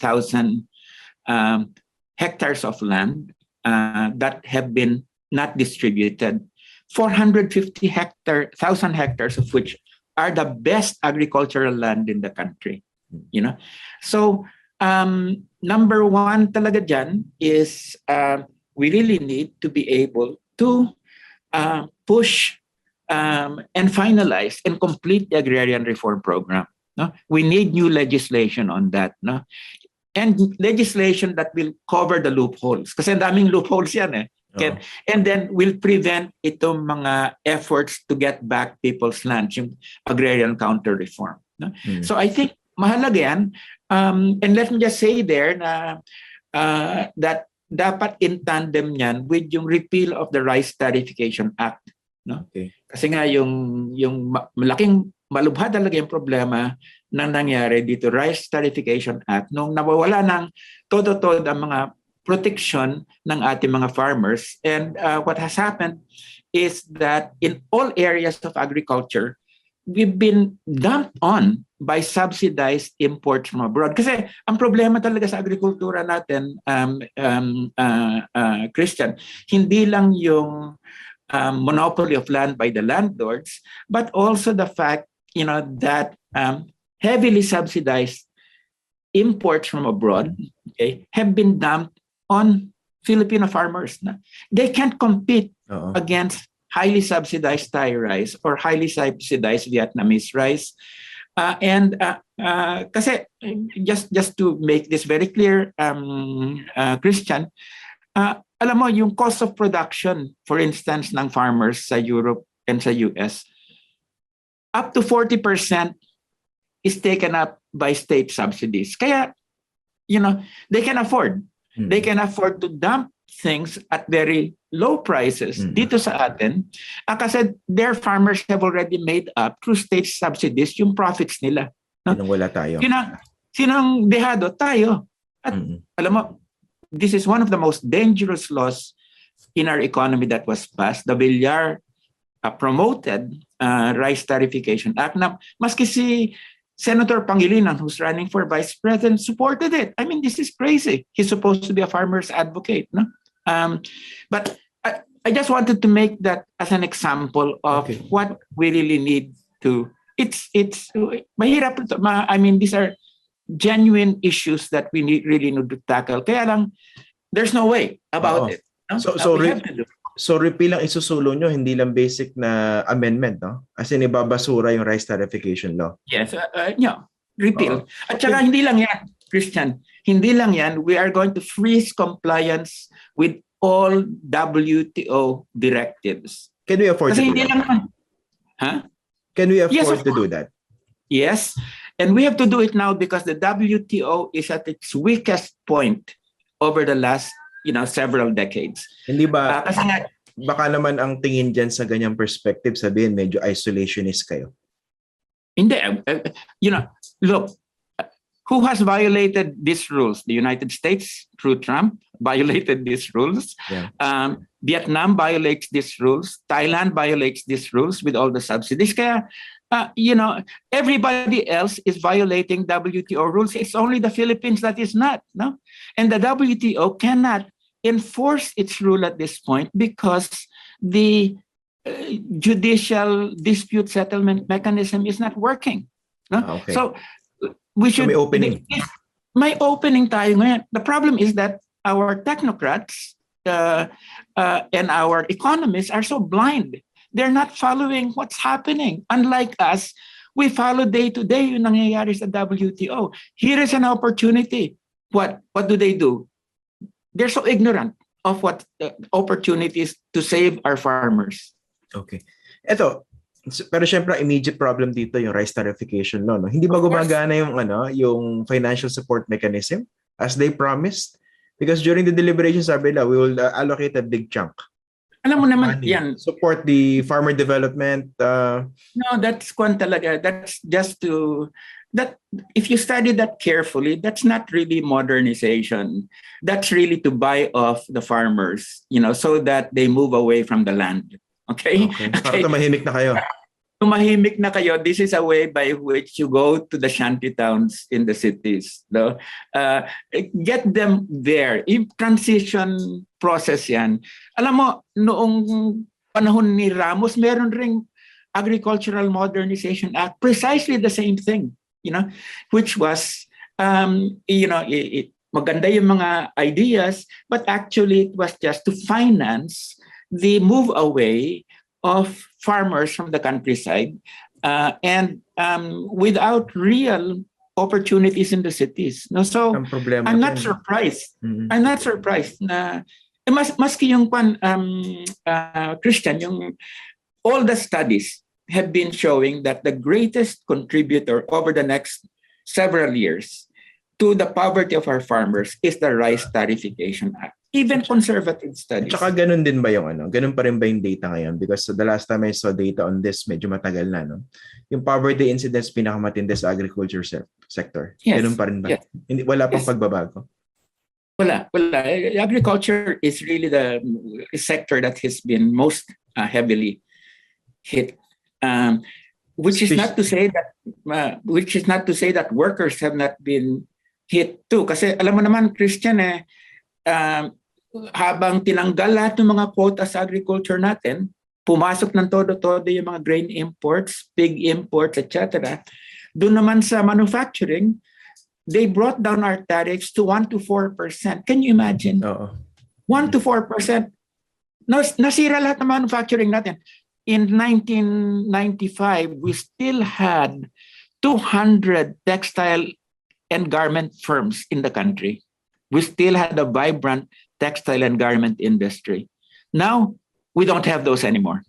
hectares of land that have been not distributed. 450,000 hectares of which are the best agricultural land in the country. So number one talaga dyan is we really need to be able to push and finalize and complete the agrarian reform program. No? We need new legislation on that. No? And legislation that will cover the loopholes. Kasi ang daming loopholes yan eh. Okay? And then will prevent itong mga efforts to get back people's lands, yung agrarian counter-reform. No? So I think mahalaga yan. And let me just say there na that dapat in tandem yan with yung repeal of the Rice Tarification Act. No? Okay. Kasi nga yung malaking malubha talaga yung problema na nangyari dito, Rice Tarification Act, nung nawawala ng todo-todo ang mga protection ng ating mga farmers. And what has happened is that in all areas of agriculture, we've been dumped on by subsidized imports from abroad. Kasi ang problema talaga sa agrikultura natin, Christian, hindi lang yung monopoly of land by the landlords, but also the fact, that heavily subsidized imports from abroad, okay, have been dumped on Filipino farmers. They can't compete against highly subsidized Thai rice or highly subsidized Vietnamese rice. Kasi just to make this very clear, Christian, alam mo, yung cost of production, for instance, ng farmers sa Europe and sa US, up to 40% is taken up by state subsidies. Kaya, they can afford. They can afford to dump things at very low prices dito sa atin. Kasi their farmers have already made up through state subsidies yung profits nila. No? Sinong wala tayo. Sinong dehado? Tayo. At alam mo, this is one of the most dangerous laws in our economy that was passed. The Villar promoted Rice Tarification Act na maski si Senator Pangilinan, who's running for vice president, supported it. I mean, this is crazy. He's supposed to be a farmer's advocate, no? But I just wanted to make that as an example of what we really need to. It's mahirap. I mean, these are genuine issues that we really need to tackle. Kaya lang, there's no way about it. No? So repeal ang isusulong nyo, hindi lang basic na amendment, no? As in, ibabasura yung rice tarification law. Yes, repeal. At saka hindi lang yan, Christian, hindi lang yan, we are going to freeze compliance with all WTO directives. Can we afford Kasi to do hindi that? lang naman. Huh? Can we afford Yes, to do that? Yes, and we have to do it now because the WTO is at its weakest point over the last several decades. Hindi ba, kasi nga, baka naman ang tingin dyan sa ganyang perspective, sabihin medyo isolationist kayo. Hindi, look, who has violated these rules? The United States, through Trump, violated these rules. Yeah. Vietnam violates these rules. Thailand violates these rules with all the subsidies. Kaya, everybody else is violating WTO rules. It's only the Philippines that is not, no? And the WTO cannot enforce its rule at this point because the judicial dispute settlement mechanism is not working. No? Okay. So we should. So may opening tayo ngayon. The problem is that our technocrats and our economists are so blind. They're not following what's happening. Unlike us, we follow day to day yung nangyayari sa WTO. Here is an opportunity. What do? They're so ignorant of what opportunities to save our farmers. Okay. Pero syempre immediate problem dito yung rice tarification law, no? Hindi ba gumagana yung financial support mechanism as they promised? Because during the deliberations, sabi nila, we will allocate a big chunk. Alam mo naman yan. Support the farmer development. No, that's talaga. That's just to that. If you study that carefully, that's not really modernization. That's really to buy off the farmers, so that they move away from the land. Okay. Para tumahimik na kayo. Tumahimik na kayo. This is a way by which you go to the shanty towns in the cities. No? Get them there. In transition process yan. Alam mo, noong panahon ni Ramos, meron ring Agricultural Modernization Act, precisely the same thing, which was, maganda yung mga ideas, but actually it was just to finance the move away of farmers from the countryside and without real opportunities in the cities. No, so I'm not surprised. I'm not surprised na maski yung Christian, all the studies have been showing that the greatest contributor over the next several years to the poverty of our farmers is the Rice Tarification Act. Even conservative studies. Tsaka ganun din ba yung ganun pa rin ba yung data ngayon? Because the last time I saw data on this, medyo matagal na, no? Yung poverty incidence pinakamatindi sa agriculture sector. Yes. Ganun pa rin ba? Yes. Wala pang pagbabago? Wala. Agriculture is really the sector that has been most heavily hit. Which is not to say that workers have not been hit too. Kasi alam mo naman, Christian, habang tinanggal lahat ng mga quota sa agriculture natin, pumasok ng todo-todo yung mga grain imports, pig imports, etc. Doon naman sa manufacturing, they brought down our tariffs to 1 to 4%. Can you imagine? Oo. 1 to 4%. Nasira lahat ng manufacturing natin. In 1995, we still had 200 textile and garment firms in the country. We still had a vibrant textile and garment industry. Now, we don't have those anymore.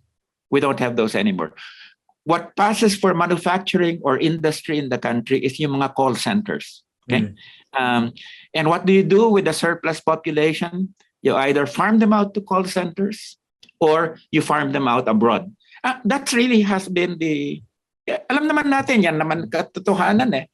What passes for manufacturing or industry in the country is yung mga call centers. Okay? And what do you do with the surplus population? You either farm them out to call centers or you farm them out abroad. That really has been the... Alam naman natin yan naman katotohanan eh.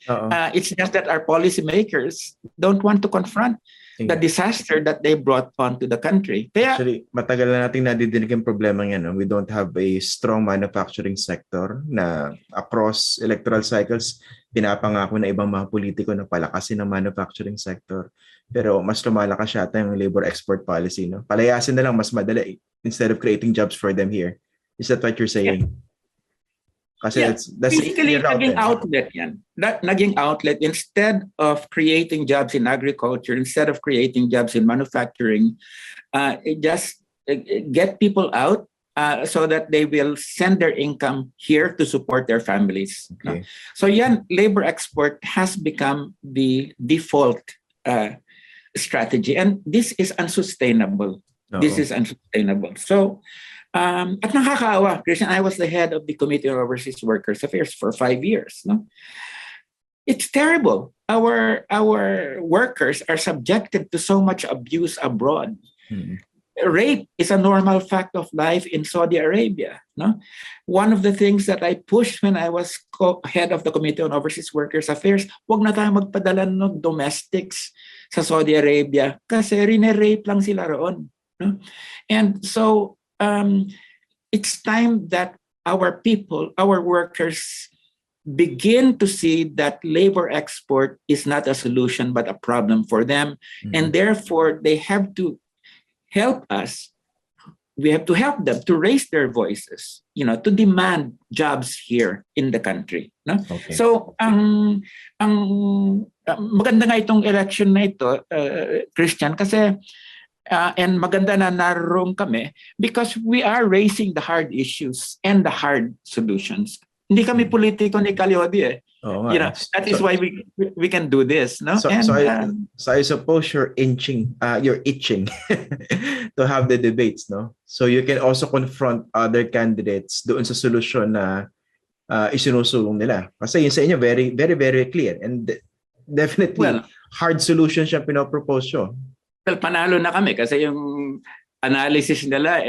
It's just that our policymakers don't want to confront the disaster that they brought onto the country. Kaya, actually, matagal na nating nadidinig yung problema yan. No? We don't have a strong manufacturing sector na across electoral cycles, pinapangako na ibang mga politiko na palakasin ang manufacturing sector. Pero mas lumalakas yata yung labor export policy. No? Palayasin na lang mas madali instead of creating jobs for them here. Is that what you're saying? Kasi that's basically naging outlet yan. Naging outlet. Instead of creating jobs in agriculture, instead of creating jobs in manufacturing, just get people out so that they will send their income here to support their families. Okay. So yan, labor export has become the default strategy, and this is unsustainable. This is unsustainable. So, at nakakaawa, Christian, I was the head of the Committee on Overseas Workers Affairs for 5 years. No, it's terrible. Our workers are subjected to so much abuse abroad. Rape is a normal fact of life in Saudi Arabia. No, one of the things that I pushed when I was head of the Committee on Overseas Workers Affairs, wag na tayo magpadala ng domestics sa Saudi Arabia kasi rine-rape lang sila roon. No? And so it's time that our people, our workers, begin to see that labor export is not a solution but a problem for them, and therefore they have to help us. We have to help them to raise their voices, to demand jobs here in the country. No? Okay. So, maganda nga itong election na ito, Christian, kasi and maganda na naroon kami because we are raising the hard issues and the hard solutions. Hindi kami politiko ni Ka Leody eh. That is why we can do this, no? So I suppose you're itching to have the debates, no? So you can also confront other candidates doon sa solusyon na isinusulong nila. Kasi yun sa inyo very very very clear and definitely hard solutions yung pinopropose nyo. Well, panalo na kami kasi yung analysis nila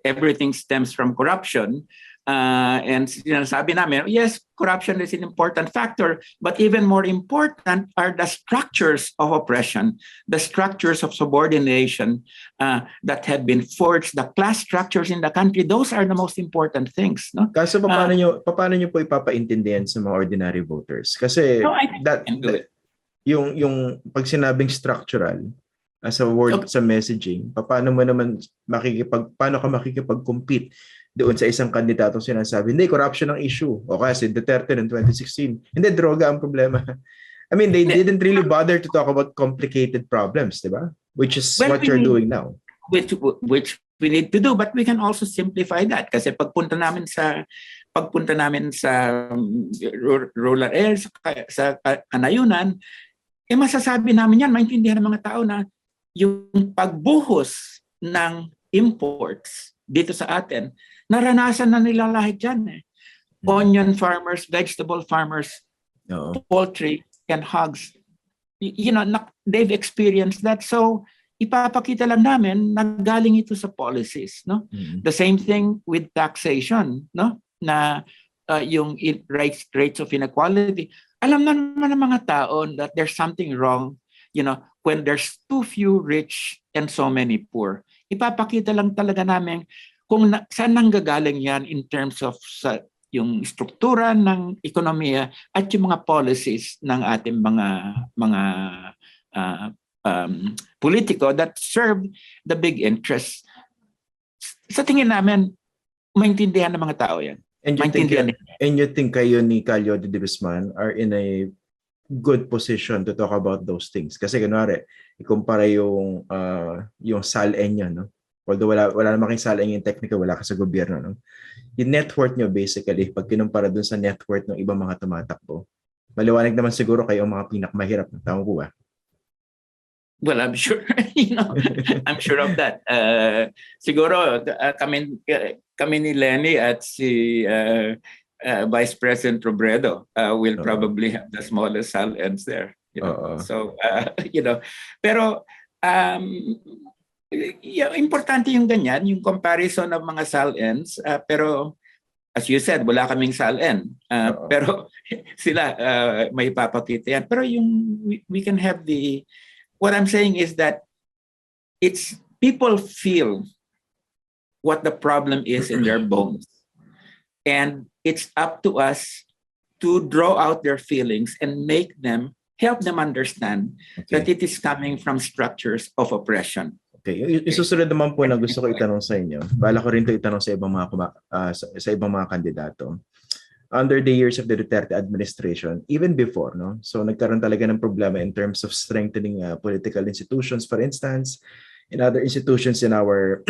everything stems from corruption. And sabi namin, yes, corruption is an important factor, but even more important are the structures of oppression, the structures of subordination that have been forged, the class structures in the country. Those are the most important things. No? Kasi paano nyo po ipapaintindihan sa mga ordinary voters? Kasi yung pag sinabing structural, as a word sa messaging, paano ka makikipag-compete doon sa isang kandidato sinasabi, hindi, corruption ang issue. O kasi Duterte in 2016. Hindi, droga ang problema. I mean, they didn't really bother to talk about complicated problems, di ba? Which is what you're doing now. Which we need to do, but we can also simplify that. Kasi pagpunta namin sa rural areas, sa kanayunan, masasabi namin yan, maintindihan ng mga tao na yung pagbuhos ng imports dito sa atin, naranasan na nila lahat dyan eh. Onion farmers, vegetable farmers, poultry and hogs, they've experienced that. So ipapakita lang namin na galing ito sa policies, no? The same thing with taxation, no? Na yung rates of inequality. Alam naman ng mga tao that there's something wrong, when there's too few rich and so many poor. Ipapakita lang talaga namin kung saan nanggagaling yan in terms of yung struktura ng ekonomiya at yung mga policies ng ating mga politiko that serve the big interests. Sa tingin namin, maintindihan ng mga tao yan. And you think kayo ni Ka Leody De Guzman are in a good position to talk about those things. Kasi kunwari, ikumpara yung SALN nyo, no? Although wala namang SALN yung technical, wala ka sa gobyerno, no? Yung net worth nyo basically, pag kinumpara dun sa net worth ng ibang mga tumatakbo, maliwanag naman siguro kayo ang mga pinakamahirap. Tama po ba? Well, I'm sure, I'm sure of that. Siguro kami ni Lenny at si Vice President Robredo will probably have the smallest SALNs there. So, pero importante yung ganyan, yung comparison ng mga SALNs, pero as you said, wala kaming SALN. Pero sila may papakita yan. Pero we can have what I'm saying is that it's people feel what the problem is in their bones. And it's up to us to draw out their feelings and help them understand that it is coming from structures of oppression. Okay. Yung susunod naman po na gusto ko itanong sa inyo, bala ko rin ito itanong sa ibang mga kandidato. Under the years of the Duterte administration, even before, no? So nagkaroon talaga ng problema in terms of strengthening political institutions, for instance, and other institutions in our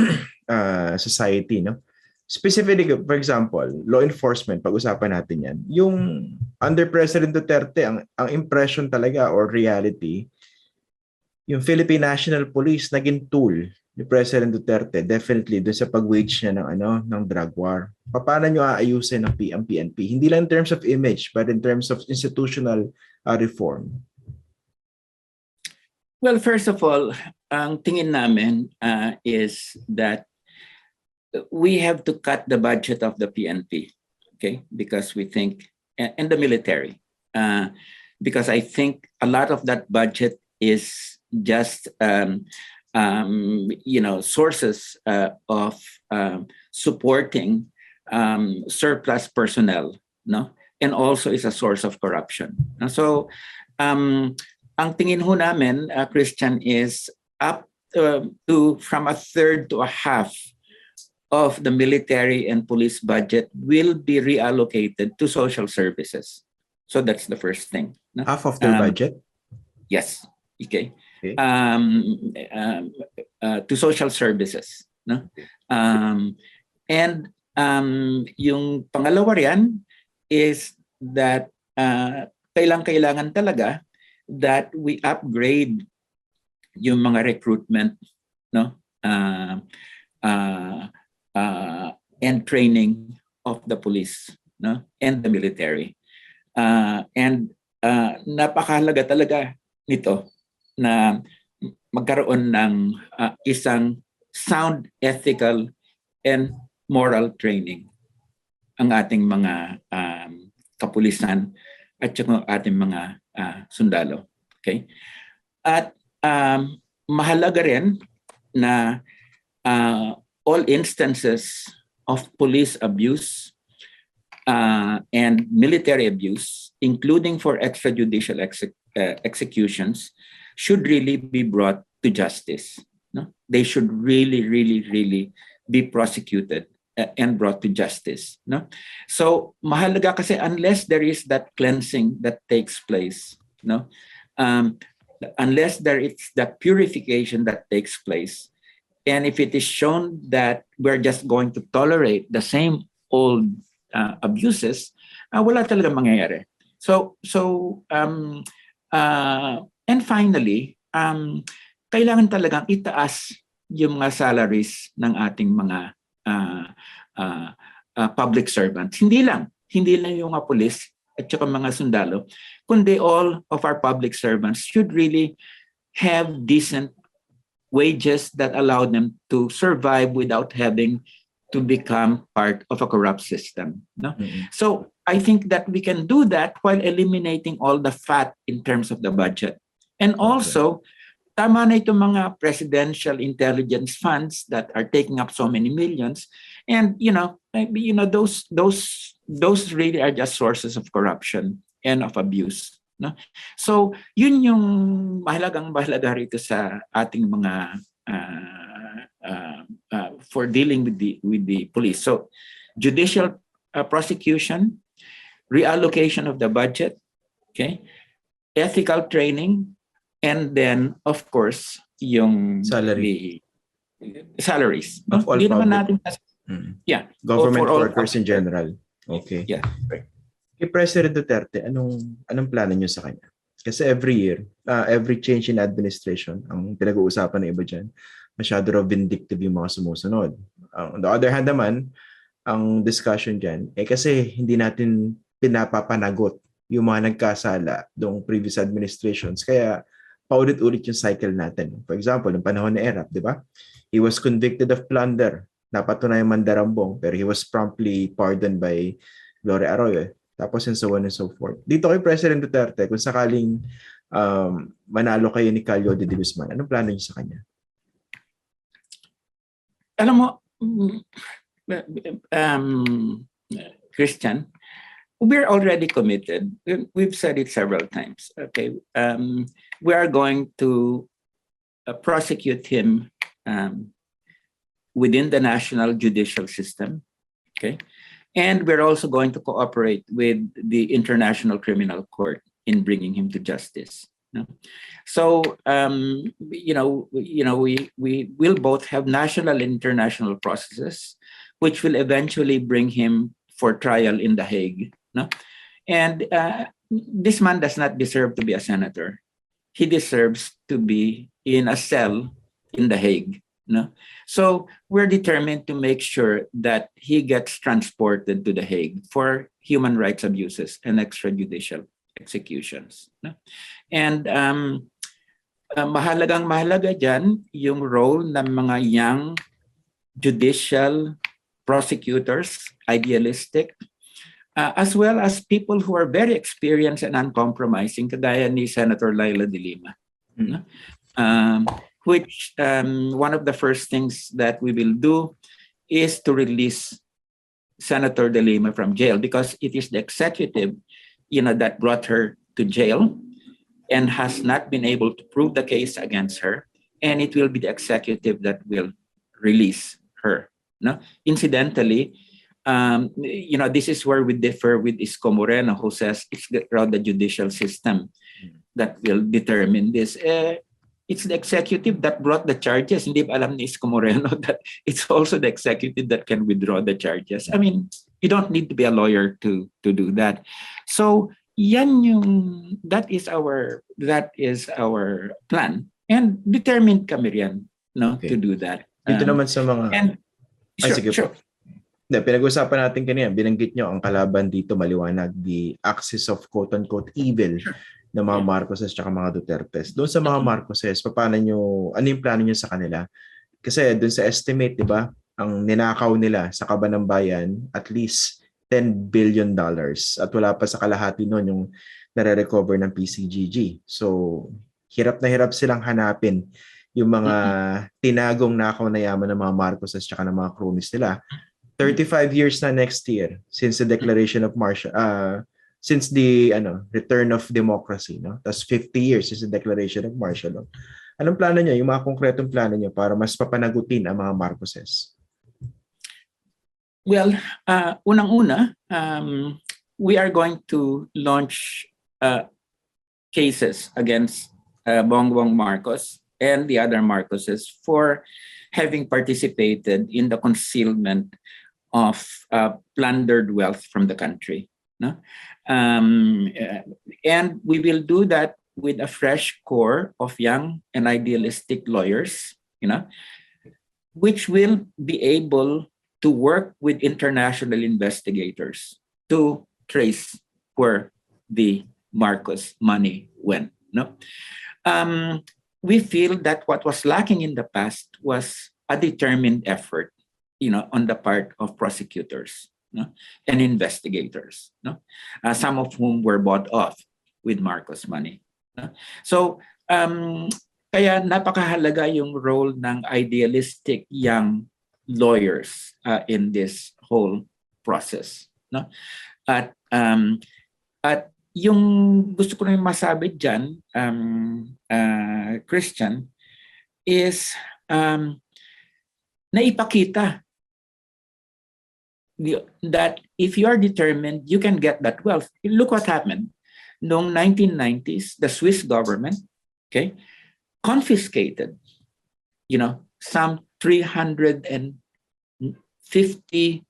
society, no? Specifically, for example, law enforcement, pag-usapan natin yan. Yung under President Duterte, ang impression talaga or reality, yung Philippine National Police naging tool ni President Duterte definitely dun sa pag-wage niya ng drug war. Paano nyo aayusin ng PNP? Hindi lang in terms of image, but in terms of institutional reform. Well, first of all, ang tingin namin is that we have to cut the budget of the PNP, okay? Because we think, and the military, because I think a lot of that budget is just sources of supporting surplus personnel, no? And also is a source of corruption. So, ang tingin ho namin, Christian, is up to from a third to a half of the military and police budget will be reallocated to social services. So that's the first thing. No? Half of their budget? Yes. Okay. To social services, no? And yung pangalawa riyan is that kailangan talaga that we upgrade yung mga recruitment, no? And training of the police, no? And the military. And napakahalaga talaga nito na magkaroon ng isang sound ethical and moral training ang ating mga kapulisan at saka ating mga sundalo. Okay? At mahalaga rin na all instances of police abuse and military abuse, including for extrajudicial executions, should really be brought to justice. No? They should really be prosecuted and brought to justice. No? So mahalaga kasi unless there is that cleansing that takes place, no? Unless there is that purification that takes place, and if it is shown that we're just going to tolerate the same old abuses, wala talaga mangyayari. And finally, kailangan talagang itaas yung mga salaries ng ating mga public servants. Hindi lang yung mga pulis at saka mga sundalo, kundi all of our public servants should really have decent wages that allow them to survive without having to become part of a corrupt system. No? Mm-hmm. So I think that we can do that while eliminating all the fat in terms of the budget. And also, tama na itong mga presidential intelligence funds that are taking up so many millions. And, those really are just sources of corruption and of abuse. No? So, yun yung mahalaga rito sa ating mga for dealing with the police. So, judicial prosecution, reallocation of the budget, okay? ethical training, and then of course yung Salary the salaries. of No? all Di naman public natin mm, yeah, government for all workers in public. general. Okay. Yeah. Kay President Duterte, anong plano niyo sa kanya? Kasi every year, every change in administration, ang pinag-uusapan ng iba dyan, masyado raw vindictive yung mga sumusunod. On the other hand naman, ang discussion dyan, kasi hindi natin pinapapanagot yung mga nagkasala doong previous administrations. Kaya paulit-ulit yung cycle natin. For example, yung panahon ni Erap, di ba? He was convicted of plunder. Napatunayan mandarambong, pero he was promptly pardoned by Gloria Arroyo. Tapos and so on and so forth. Dito kay President Duterte, kung sakaling manalo kayo ni Ka Leody De Guzman, anong plano niyo sa kanya? Alam mo, Christian, we're already committed. We've said it several times. Okay, we are going to prosecute him within the national judicial system. Okay, and we're also going to cooperate with the International Criminal Court in bringing him to justice. No? So, we will both have national and international processes, which will eventually bring him for trial in The Hague. No? And this man does not deserve to be a senator. He deserves to be in a cell in The Hague. No? So we're determined to make sure that he gets transported to The Hague for human rights abuses and extrajudicial executions. No? And mahalaga dyan yung role ng mga young judicial prosecutors, idealistic, as well as people who are very experienced and uncompromising, kagaya ni Senator Laila de Lima. No? Which one of the first things that we will do is to release Senator de Lima from jail, because it is the executive, that brought her to jail and has not been able to prove the case against her, and it will be the executive that will release her. No? Incidentally, this is where we differ with Isko Moreno, who says it's around the judicial system that will determine this. It's the executive that brought the charges. Hindi ba alam ni Isko Moreno that it's also the executive that can withdraw the charges? I mean, you don't need to be a lawyer to do that. So, that is our plan, and determined kami riyan, to do that. Dito naman sa mga sige sure. po. Pinag-usapan natin kanina, binanggit nyo ang kalaban dito maliwanag, the axis of quote-unquote evil ng mga Marcoses at mga Dutertes. Doon sa mga Marcoses, ano yung plano nyo sa kanila? Kasi doon sa estimate, di ba, ang ninakaw nila sa Kaban ng Bayan, at least $10 billion. At wala pa sa kalahati noon yung nare-recover ng PCGG. So, hirap na hirap silang hanapin yung mga tinagong nakaw na yaman ng mga Marcoses at ng mga cronies nila. 35 years na next year since the declaration of martial since the return of democracy, no? Tas 50 years since the declaration of martial law. Anong plano niyo, yung mga konkretong plano niyo para mas papanagutin ang mga Marcoses? Well, unang-una, we are going to launch cases against Bongbong Marcos and the other Marcoses for having participated in the concealment of plundered wealth from the country. No? And we will do that with a fresh core of young and idealistic lawyers, which will be able to work with international investigators to trace where the Marcos money went. No? We feel that what was lacking in the past was a determined effort, on the part of prosecutors, and investigators, some of whom were bought off with Marcos money. So, kaya napakahalaga yung role ng idealistic young lawyers in this whole process. At yung gusto ko na masabi dyan, Christian, is naipakita that if you are determined, you can get that wealth. Look what happened. noong 1990s, the Swiss government, okay, confiscated, some $350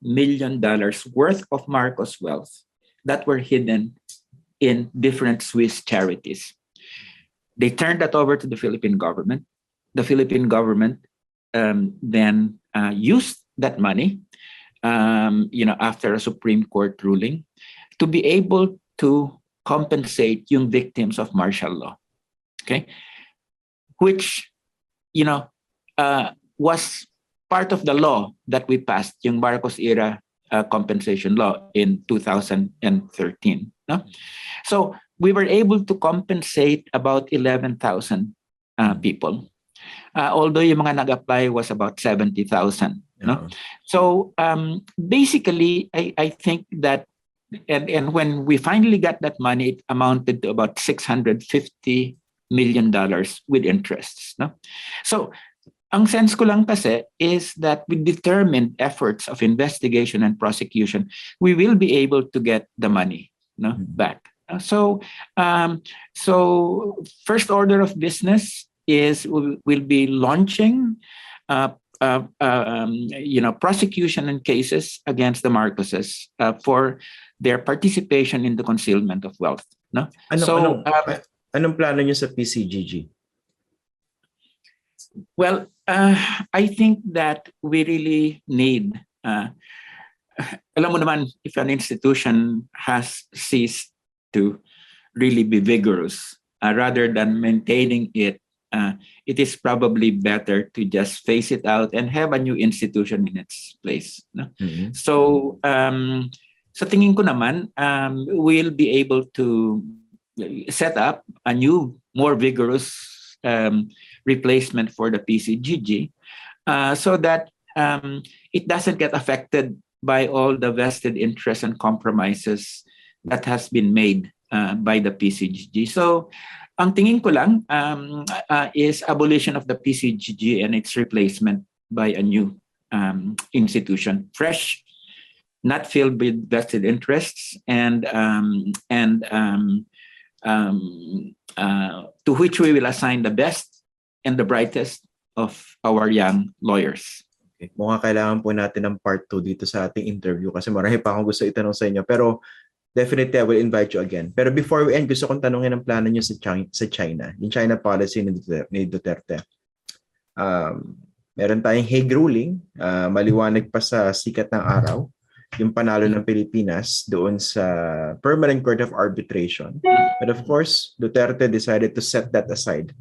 million worth of Marcos wealth that were hidden in different Swiss charities. They turned that over to the Philippine government. The Philippine government then used that money, after a Supreme Court ruling, to be able to compensate yung victims of martial law, okay, which was part of the law that we passed, yung Marcos era compensation law in 2013. No? So we were able to compensate about 11,000 people. Although yung mga nag-apply was about 70,000. No? So basically, I think that, and when we finally got that money, it amounted to about $650 million with interests. No? So ang sense ko lang kasi is that with determined efforts of investigation and prosecution, we will be able to get the money back. So first order of business is we'll be launching prosecution and cases against the Marcoses for their participation in the concealment of wealth. No? Anong plano niyo sa PCGG? Well, I think that we really need, alam mo naman, if an institution has ceased to really be vigorous, rather than maintaining it, it is probably better to just phase it out and have a new institution in its place. No? Mm-hmm. So, sa tingin ko naman, we'll be able to set up a new, more vigorous replacement for the PCGG, so that it doesn't get affected by all the vested interests and compromises that has been made by the PCGG. So, ang tingin ko lang is abolition of the PCGG and its replacement by a new institution, fresh, not filled with vested interests, and to which we will assign the best and the brightest of our young lawyers. Okay. Mukhang kailangan po natin ng part 2 dito sa ating interview kasi marami pa akong gusto itanong sa inyo. Pero definitely, I will invite you again. Pero before we end, gusto kong tanungin ang plano niyo sa China. Yung China policy ni Duterte. Meron tayong Hague ruling, maliwanag pa sa sikat ng araw, yung panalo ng Pilipinas doon sa Permanent Court of Arbitration. But of course, Duterte decided to set that aside.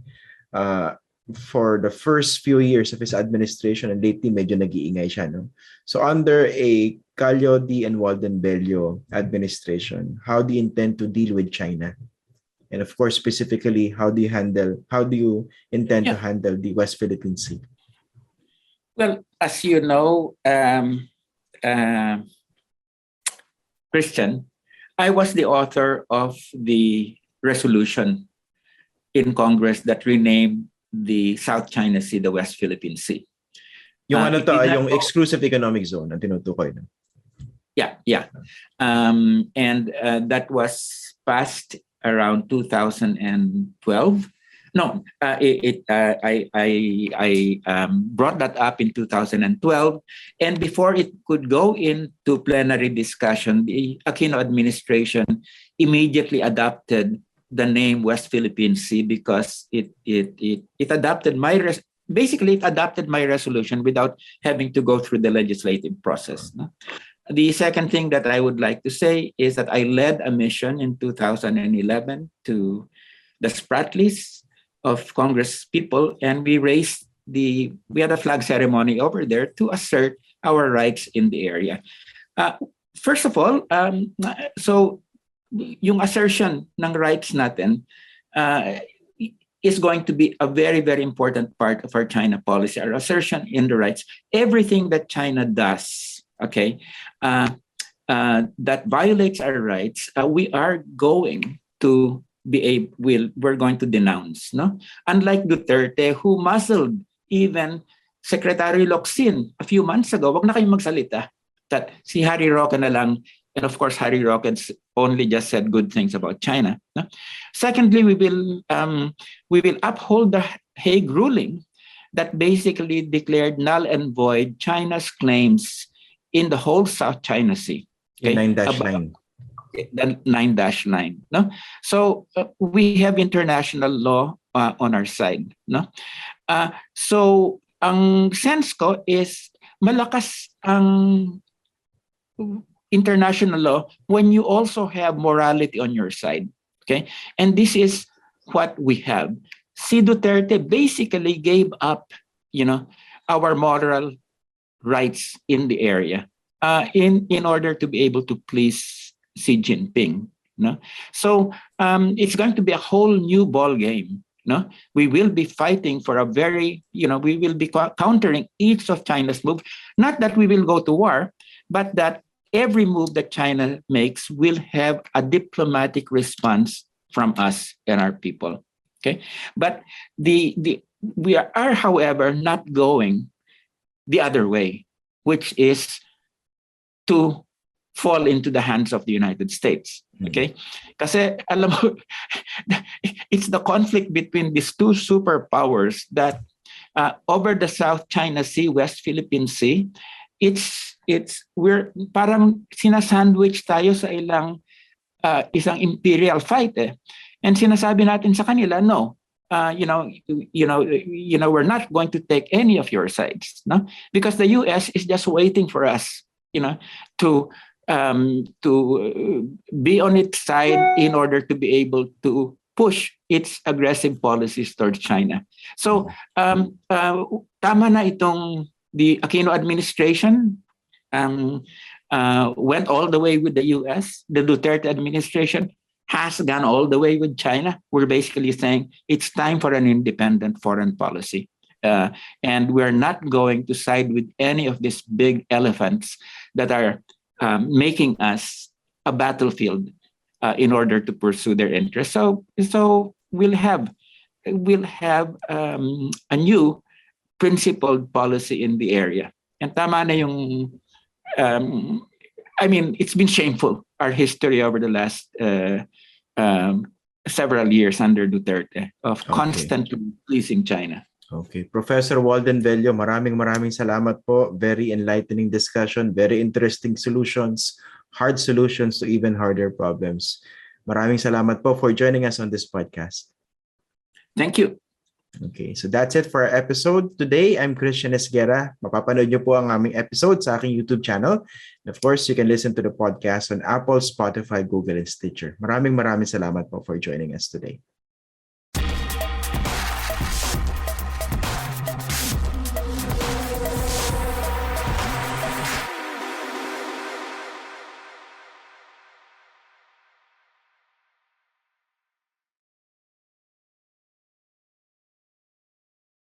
For the first few years of his administration, and lately medyo nag-iingay siya. No? So under a Ka Leody and Walden Bello administration, how do you intend to deal with China? And of course, specifically, how do you intend to handle the West Philippine Sea? Well, as you know, Christian, I was the author of the resolution in Congress that renamed the South China Sea the West Philippine Sea. Yung yung exclusive economic zone ang tinutukoy. No? Yeah. And that was passed around 2012. No, I brought that up in 2012, and before it could go into plenary discussion, the Aquino administration immediately adopted the name West Philippine Sea because it adopted it adopted my resolution without having to go through the legislative process. No? The second thing that I would like to say is that I led a mission in 2011 to the Spratlys of Congress people, and we had a flag ceremony over there to assert our rights in the area. First of all, so yung assertion ng rights natin is going to be a very, very important part of our China policy, our assertion in the rights. Everything that China does, okay, that violates our rights, we are going to we're going to denounce. No? Unlike Duterte, who muzzled even Secretary Locsin a few months ago, wag na kayong magsalita. That si Harry Roque na lang And of course, Harry Rockets only just said good things about China. No? Secondly, we will uphold the Hague ruling that basically declared null and void China's claims in the whole South China Sea. In Okay? 9-9. The 9-9. No? So we have international law on our side. No? So ang sense ko is malakas ang international law when you also have morality on your side. Okay? And this is what we have. Si Duterte basically gave up, our moral rights in the area in order to be able to please Xi Jinping. No? So it's going to be a whole new ball game. No? We will be fighting for a very, we will be countering each of China's moves. Not that we will go to war, but that every move that China makes will have a diplomatic response from us and our people. Okay, but we are, however, not going the other way, which is to fall into the hands of the United States. Okay, kasi alam mo, it's the conflict between these two superpowers that over the South China Sea, West Philippine Sea, we're parang sinasandwich tayo sa isang imperial fight eh. And sinasabi natin sa kanila, no, we're not going to take any of your sides, no, because the U.S. is just waiting for us, to be on its side in order to be able to push its aggressive policies towards China. So tama na itong the Aquino administration went all the way with the U.S. The Duterte administration has gone all the way with China. We're basically saying it's time for an independent foreign policy. And we're not going to side with any of these big elephants that are making us a battlefield in order to pursue their interests. So we'll have a new principled policy in the area. And tama na yung, it's been shameful, our history over the last several years under Duterte of constantly pleasing China. Okay. Professor Walden Bello, maraming salamat po. Very enlightening discussion, very interesting solutions, hard solutions to even harder problems. Maraming salamat po for joining us on this podcast. Thank you. Okay, so that's it for our episode today. I'm Christian Esguerra. Mapapanood niyo po ang aming episode sa aking YouTube channel. And of course, you can listen to the podcast on Apple, Spotify, Google, and Stitcher. Maraming salamat po for joining us today.